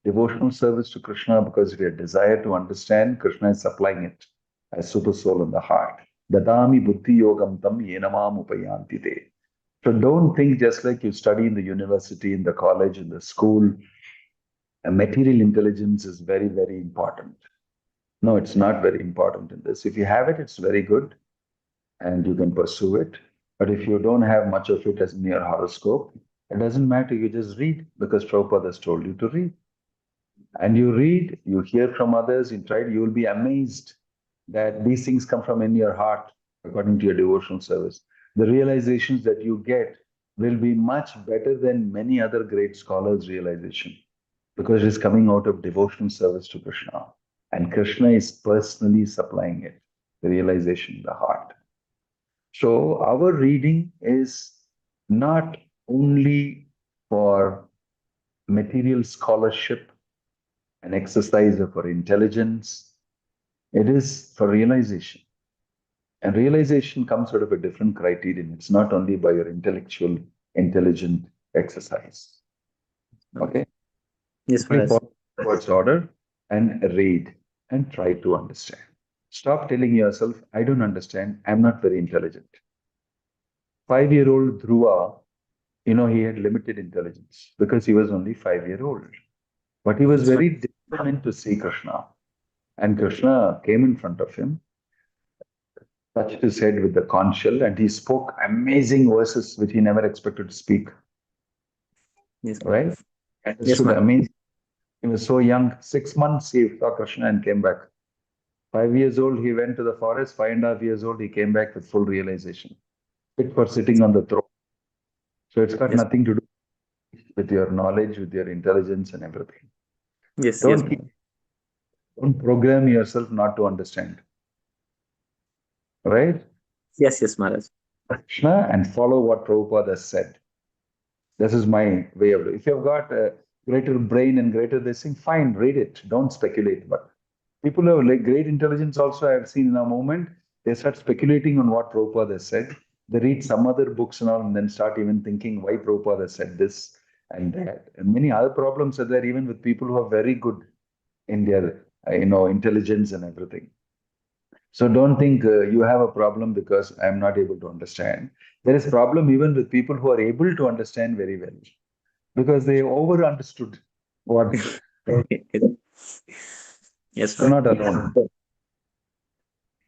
devotional service to Krishna, because of your desire to understand. Krishna is supplying it as super soul in the heart. Dadami buddhi yogam tam yenamam upayanti te. So don't think just like you study in the university, in the college, in the school, material intelligence is very, very important. No, it's not very important in this. If you have it, it's very good and you can pursue it. But if you don't have much of it as in your horoscope, it doesn't matter. You just read because Prabhupada has told you to read. And you read, you hear from others, you try, you will be amazed that these things come from in your heart according to your devotional service. The realizations that you get will be much better than many other great scholars' realization because it is coming out of devotional service to Krishna. And Krishna is personally supplying it. the realization, the heart. So our reading is not only for material scholarship, an exercise for intelligence. It is for realization. And realization comes out of a different criterion. It's not only by your intellectual, intelligent exercise. Okay? Yes, Simply Maharaj. follow God's order and read and try to understand. Stop telling yourself, I don't understand, I'm not very intelligent. 5-year-old Dhruva, he had limited intelligence because he was only 5 years old. But he was very determined to see Krishna. And Krishna came in front of him, touched his head with the conch shell, and he spoke amazing verses which he never expected to speak. Yes. Right? Yes, Understood Maharaj. amazing. He was so young, 6 months he saw Krishna and came back. 5 years old, he went to the forest. 5.5 years old, he came back with full realization. Fit for sitting on the throne. So it's got Yes. nothing to do with your knowledge, with your intelligence and everything. Yes, Don't yes. don't program yourself not to understand. Right? Yes, yes, Maharaj. Krishna and follow what Prabhupada said. This is my way of it. If you've got a greater brain and greater this thing, fine, read it. Don't speculate. But people who have like great intelligence also I have seen in a moment, they start speculating on what Prabhupada has said. They read some other books and all and then start even thinking why Prabhupada said this and that. And many other problems are there even with people who are very good in their intelligence and everything. So don't think you have a problem because I'm not able to understand. There is problem even with people who are able to understand very well because they over understood what. Yes, You're not alone.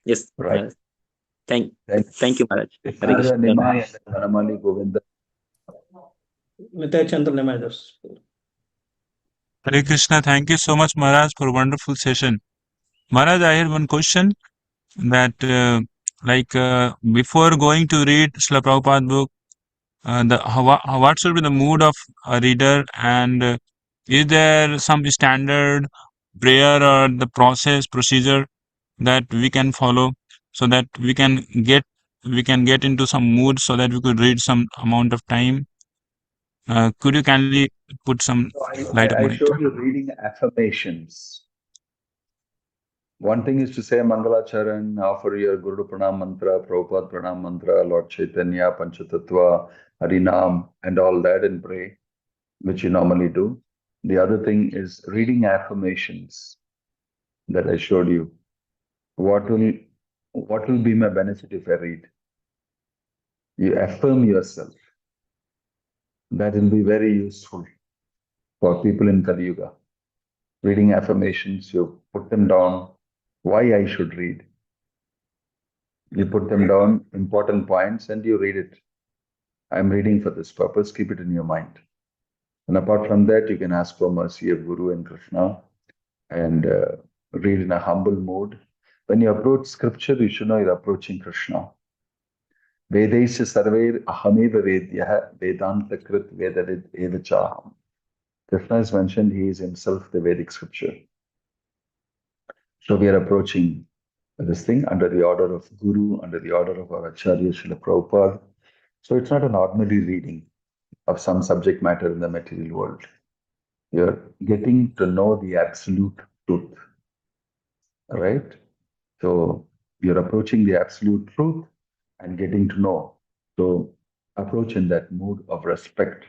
Yes, Right. Maharaj. Thank you, Maharaj. Hare Nara Krishna. Nimai and Vanamali Govinda. Nitai Chandra Nemajas. Hare Krishna, thank you so much, Maharaj, for a wonderful session. Maharaj, I had one question that, before going to read Srila Prabhupada book, what should be the mood of a reader, and is there some standard prayer or the procedure that we can follow so that we can get into some mood so that we could read some amount of time? Could you kindly put some light I upon it? showed you reading affirmations. One thing is to say Mangalacharan, offer your Guru Pranam mantra, Prabhupada Pranam mantra, Lord Chaitanya, Panchatattva, Harinam, and all that and pray, which you normally do. The other thing is reading affirmations that I showed you. What will be my benefit if I read? You affirm yourself. That will be very useful for people in Kali Yuga. Reading affirmations, you put them down. Why I should read? You put them down, important points, and you read it. I'm reading for this purpose. Keep it in your mind. And apart from that, you can ask for mercy of Guru and Krishna and read in a humble mood. When you approach scripture, you should know you're approaching Krishna. Vedesha sarver ahameva vedyah vedanta krit vedavid eva chaham. Krishna is mentioned, he is himself the Vedic scripture. So we are approaching this thing under the order of Guru, under the order of our Acharya Srila Prabhupada. So it's not an ordinary reading of some subject matter in the material world. You're getting to know the absolute truth. Right? So you're approaching the absolute truth and getting to know. So approach in that mood of respect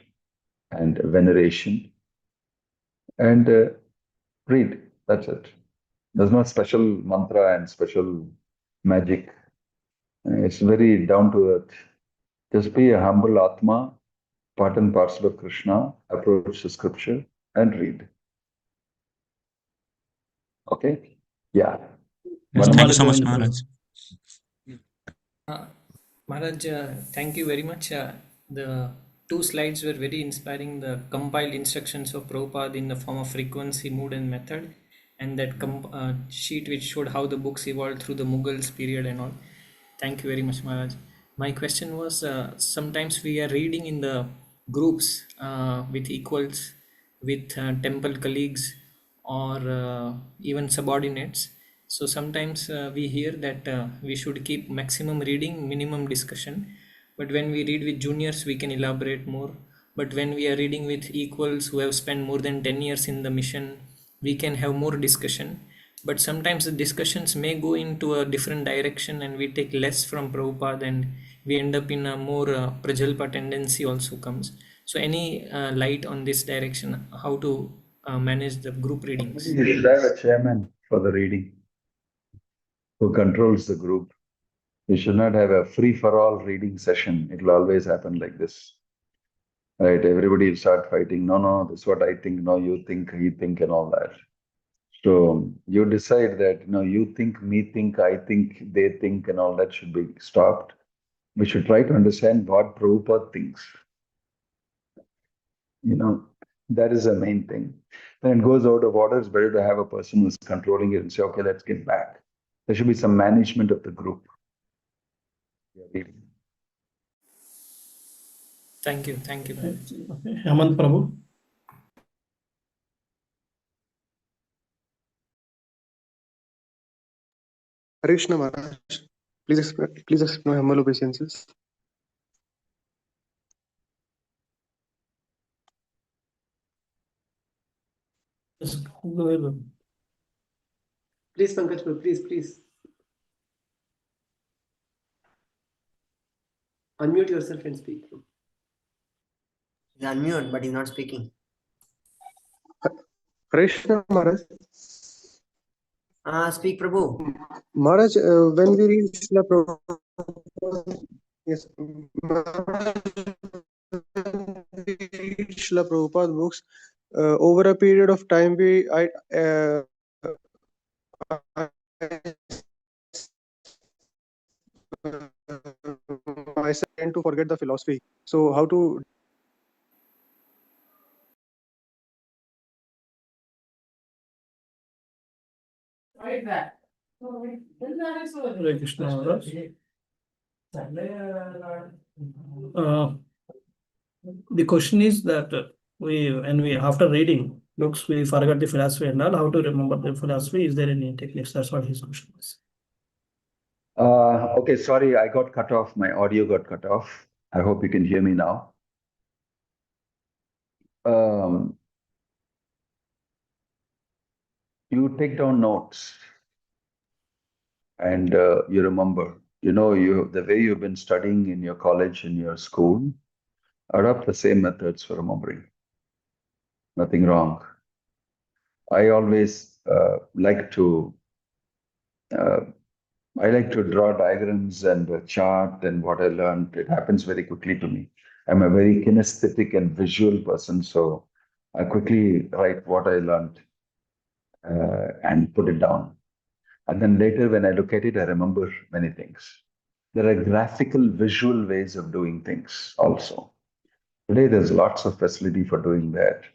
and veneration and read. That's it. There's no special mantra and special magic. It's very down to earth. Just be a humble Atma, part and parcel of Krishna, approach the scripture and read. Okay? Yeah. Yes, thank you so much, Maharaj. Maharaj, thank you very much. The two slides were very inspiring. The compiled instructions of Prabhupada in the form of frequency, mood, and method, and that sheet which showed how the books evolved through the Mughals period and all. Thank you very much, Maharaj. My question was, sometimes we are reading in the groups with equals, with temple colleagues, or even subordinates. So sometimes we hear that we should keep maximum reading, minimum discussion. But when we read with juniors, we can elaborate more. But when we are reading with equals who have spent more than 10 years in the mission, we can have more discussion. But sometimes the discussions may go into a different direction and we take less from Prabhupada and we end up in a more Prajalpa tendency also comes. So any light on this direction, how to manage the group readings? You should have a chairman for the reading who controls the group. You should not have a free-for-all reading session. It will always happen like this. Right? Everybody will start fighting. No, no, this is what I think. No, you think, he think, and all that. So you decide that, you think, me think, I think, they think, and all that should be stopped. We should try to understand what Prabhupada thinks. That is the main thing. When it goes out of order, it's better to have a person who's controlling it and say, okay, let's get back. There should be some management of the group. Thank you. Hemant Prabhu. Hare Krishna Maharaj, please explain my humble obeisances. Go ahead. Please, Pankaj, please. Unmute yourself and speak. He's unmute, but he's not speaking. Hare Krishna Maharaj. Speak, Prabhu. Maharaj, when we read Srila Prabhupada, yes, Maharaj, when we read Srila Prabhupada books, over a period of time, I tend to forget the philosophy. So how to Hare Krishna Maharaj. The question is that when we after reading books we forget the philosophy and all. How to remember the philosophy? Is there any techniques? That's what his question was. Okay, sorry, I got cut off. My audio got cut off. I hope you can hear me now. You take down notes and you remember. The way you've been studying in your college, in your school, adopt the same methods for remembering. Nothing wrong. I always like to draw diagrams and chart and what I learned. It happens very quickly to me. I'm a very kinesthetic and visual person, so I quickly write what I learned and put it down. And then later, when I look at it, I remember many things. There are graphical, visual ways of doing things also. Today, there's lots of facility for doing that.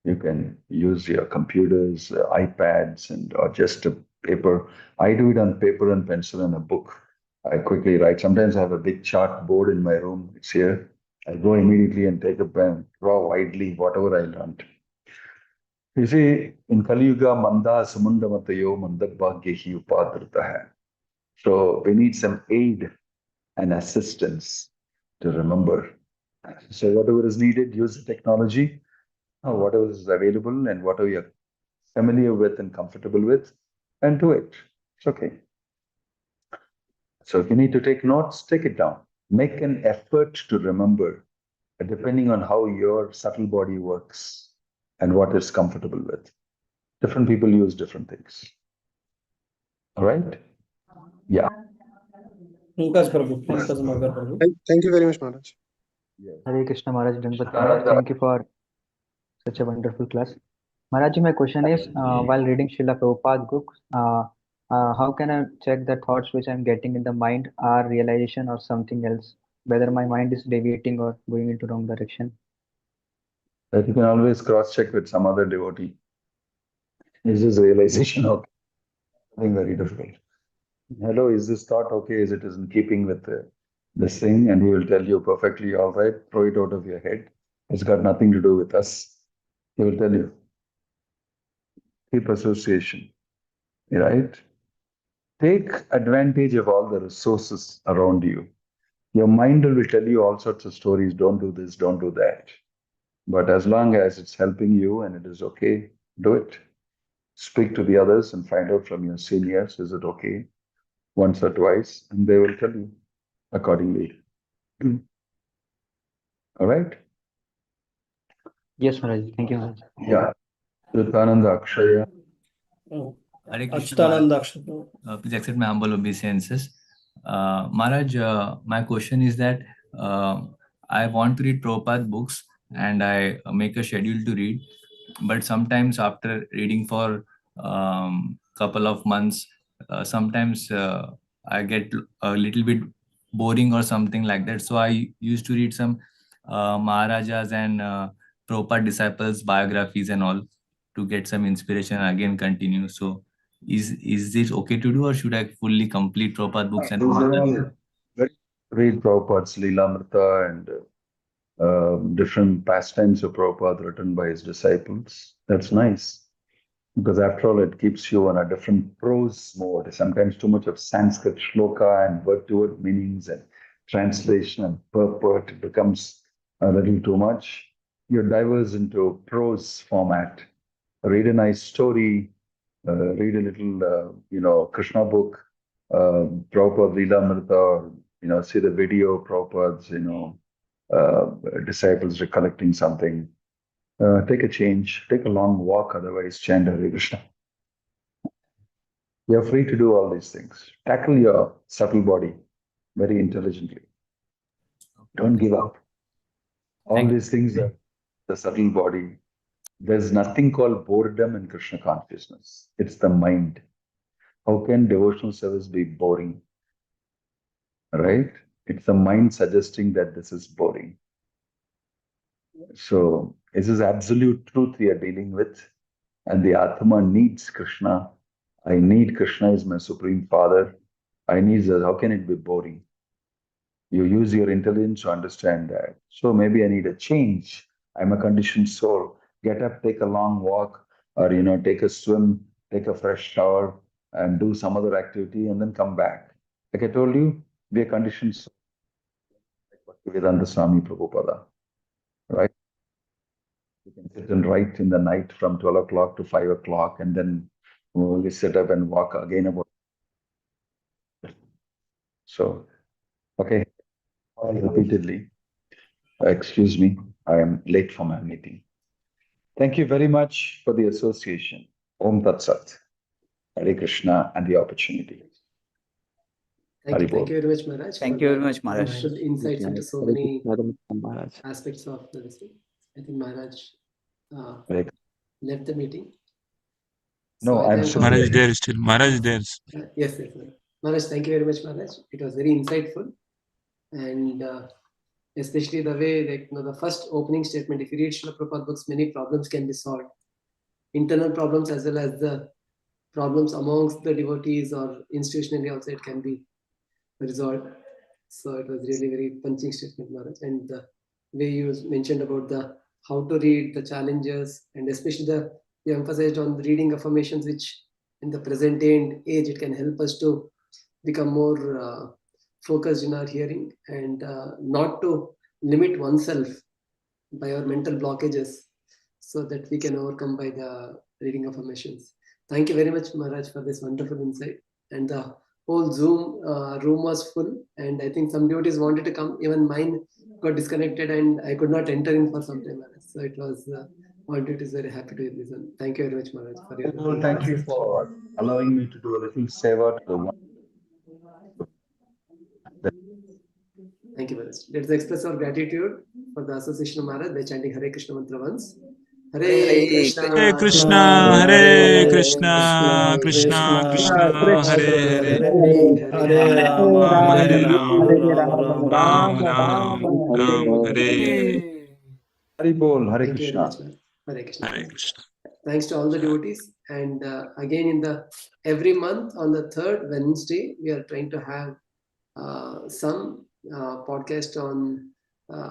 You can use your computers, iPads, or just a paper. I do it on paper and pencil and a book. I quickly write. Sometimes I have a big chart board in my room. It's here. I go immediately and take a pen, draw widely whatever I learned. You see, in Kali Yuga, manda samunda matayo mandabhagyehi upadrita hai. So we need some aid and assistance to remember. So whatever is needed, use the technology, whatever is available and whatever you're familiar with and comfortable with, and do it. It's okay. So if you need to take notes, take it down. Make an effort to remember, depending on how your subtle body works and what it's comfortable with. Different people use different things. All right? Yeah. Thank you very much, Maharaj. Hare Krishna Maharaj, Ganpati Maharaj, thank you for such a wonderful class. Maharaj, my question is, while reading Srila Prabhupada books, how can I check the thoughts which I'm getting in the mind are realization or something else? Whether my mind is deviating or going into wrong direction? That you can always cross-check with some other devotee. Is this realization okay? Something very difficult. Hello, is this thought okay? Is it in keeping with this thing? And he will tell you perfectly, all right, throw it out of your head. It's got nothing to do with us. He will tell you. Keep association, right? take advantage of all the resources around you. Your mind will tell you all sorts of stories. Don't do this, don't do that. But as long as it's helping you and it is okay, do it. Speak to the others and find out from your seniors, is it okay? Once or twice, and they will tell you accordingly. All right? Yes, Maharaj. Thank you, Maharaj. Yeah. Rutananda Akshaya. Hare Krishna, Achitananda Maharaj. Please accept my humble obeisances. Maharaj, my question is that I want to read Prabhupada books and I make a schedule to read, but sometimes after reading for couple of months, sometimes I get a little bit boring or something like that. So I used to read some Maharajas and Prabhupada disciples biographies and all to get some inspiration and again continue. So is this okay to do, or should I fully complete Prabhupada books and Read Prabhupada's Leelamrita and different pastimes of Prabhupada written by his disciples. That's nice. Because after all, it keeps you on a different prose mode. Sometimes too much of Sanskrit shloka and word-to-word meanings and translation and purport becomes a little too much. You diverse into prose format. Read a nice story, read a little, Krishna book, Prabhupada Leelamrita, or, see the video of Prabhupada's, disciples recollecting something. Take a change, take a long walk, otherwise chant Hare Krishna. You're free to do all these things. Tackle your subtle body very intelligently. Don't give up. All these things are the subtle body. There's nothing called boredom in Krishna consciousness. It's the mind. How can devotional service be boring? Right? It's the mind suggesting that this is boring. So this is absolute truth we are dealing with. And the Atma needs Krishna. I need Krishna as my Supreme Father. I need that. How can it be boring? You use your intelligence to understand that. So maybe I need a change. I'm a conditioned soul. Get up, take a long walk, or take a swim, take a fresh shower, and do some other activity, and then come back. Like I told you, we are conditioned souls. Like Vedanta Swami Prabhupada, right? You can sit and write in the night from 12 o'clock to 5 o'clock, and then we sit up and walk again about. So, okay, repeatedly. Excuse me, I am late for my meeting. Thank you very much for the association. Om Tat Sat. Hare Krishna and the opportunity. Thank you very much, Maharaj. Thank you very much, Maharaj. Wonderful insights into so many aspects of the listening. I think Maharaj left the meeting. No, I'm still Maharaj is there still. Maharaj is there. Yes. Maharaj, thank you very much, Maharaj. It was very insightful. And especially the way, the first opening statement, if you read Srila Prabhupada books, many problems can be solved. Internal problems as well as the problems amongst the devotees or institutionally also it can be resolved. So it was really very punching statement, Maharaj. And the way you mentioned about the how to read, the challenges, and especially you emphasized on the reading affirmations, which in the present day and age, it can help us to become more focused in our hearing and not to limit oneself by our mental blockages, so that we can overcome by the reading affirmations. Thank you very much, Maharaj, for this wonderful insight. And the whole Zoom room was full, and I think some devotees wanted to come. Even mine got disconnected, and I could not enter in for some time, Maharaj. So it was all devotees very happy to listen. Thank you very much, Maharaj, for your. Well, thank you for allowing me to do a little seva to the one. Thank you, Maharaj. Let's express our gratitude for the association of Maharaj by chanting Hare Krishna mantra once. Hare Krishna, Hare Krishna, Hare Krishna, Krishna Krishna, Hare Hare, Hare Rama, Hare Rama, Rama Ram Ram, Hare. Hari Bol, Hare Thank you very much, Krishna. man. Hare Krishna. Hare Krishna. Thanks to all the devotees. And again, every month on the third Wednesday, we are trying to have some podcast on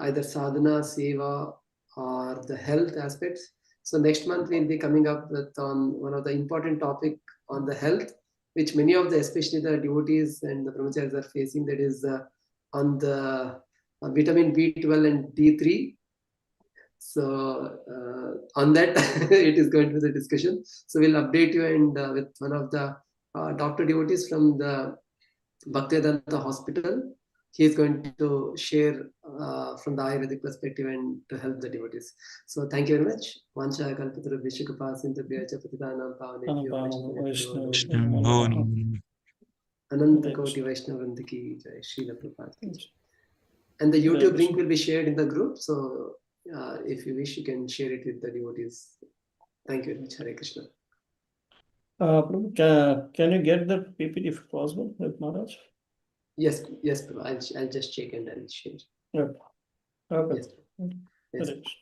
either sadhana, seva, or the health aspects. So next month we'll be coming up with on one of the important topic on the health, which many of the, especially the devotees and the brahmacharis are facing, that is on the vitamin B12 and D3. So on that, it is going to be the discussion. So we'll update you, and with one of the doctor devotees from the Bhaktivedanta hospital, he is going to share from the Ayurvedic perspective and to help the devotees. So thank you very much. Vancha kalpatra vishukapa sindhubhya patitanam pavanebhyo Ananta Koti Vaishnavanta ki jai, Srila Prabhupada ki jai. And the YouTube link will be shared in the group. So if you wish, you can share it with the devotees. Thank you very much. Hare Krishna. Prabhu, can you get the PPT if possible with Maharaj? Yes, Prabhu. I'll just check and I'll share. Okay. Yes. Yes.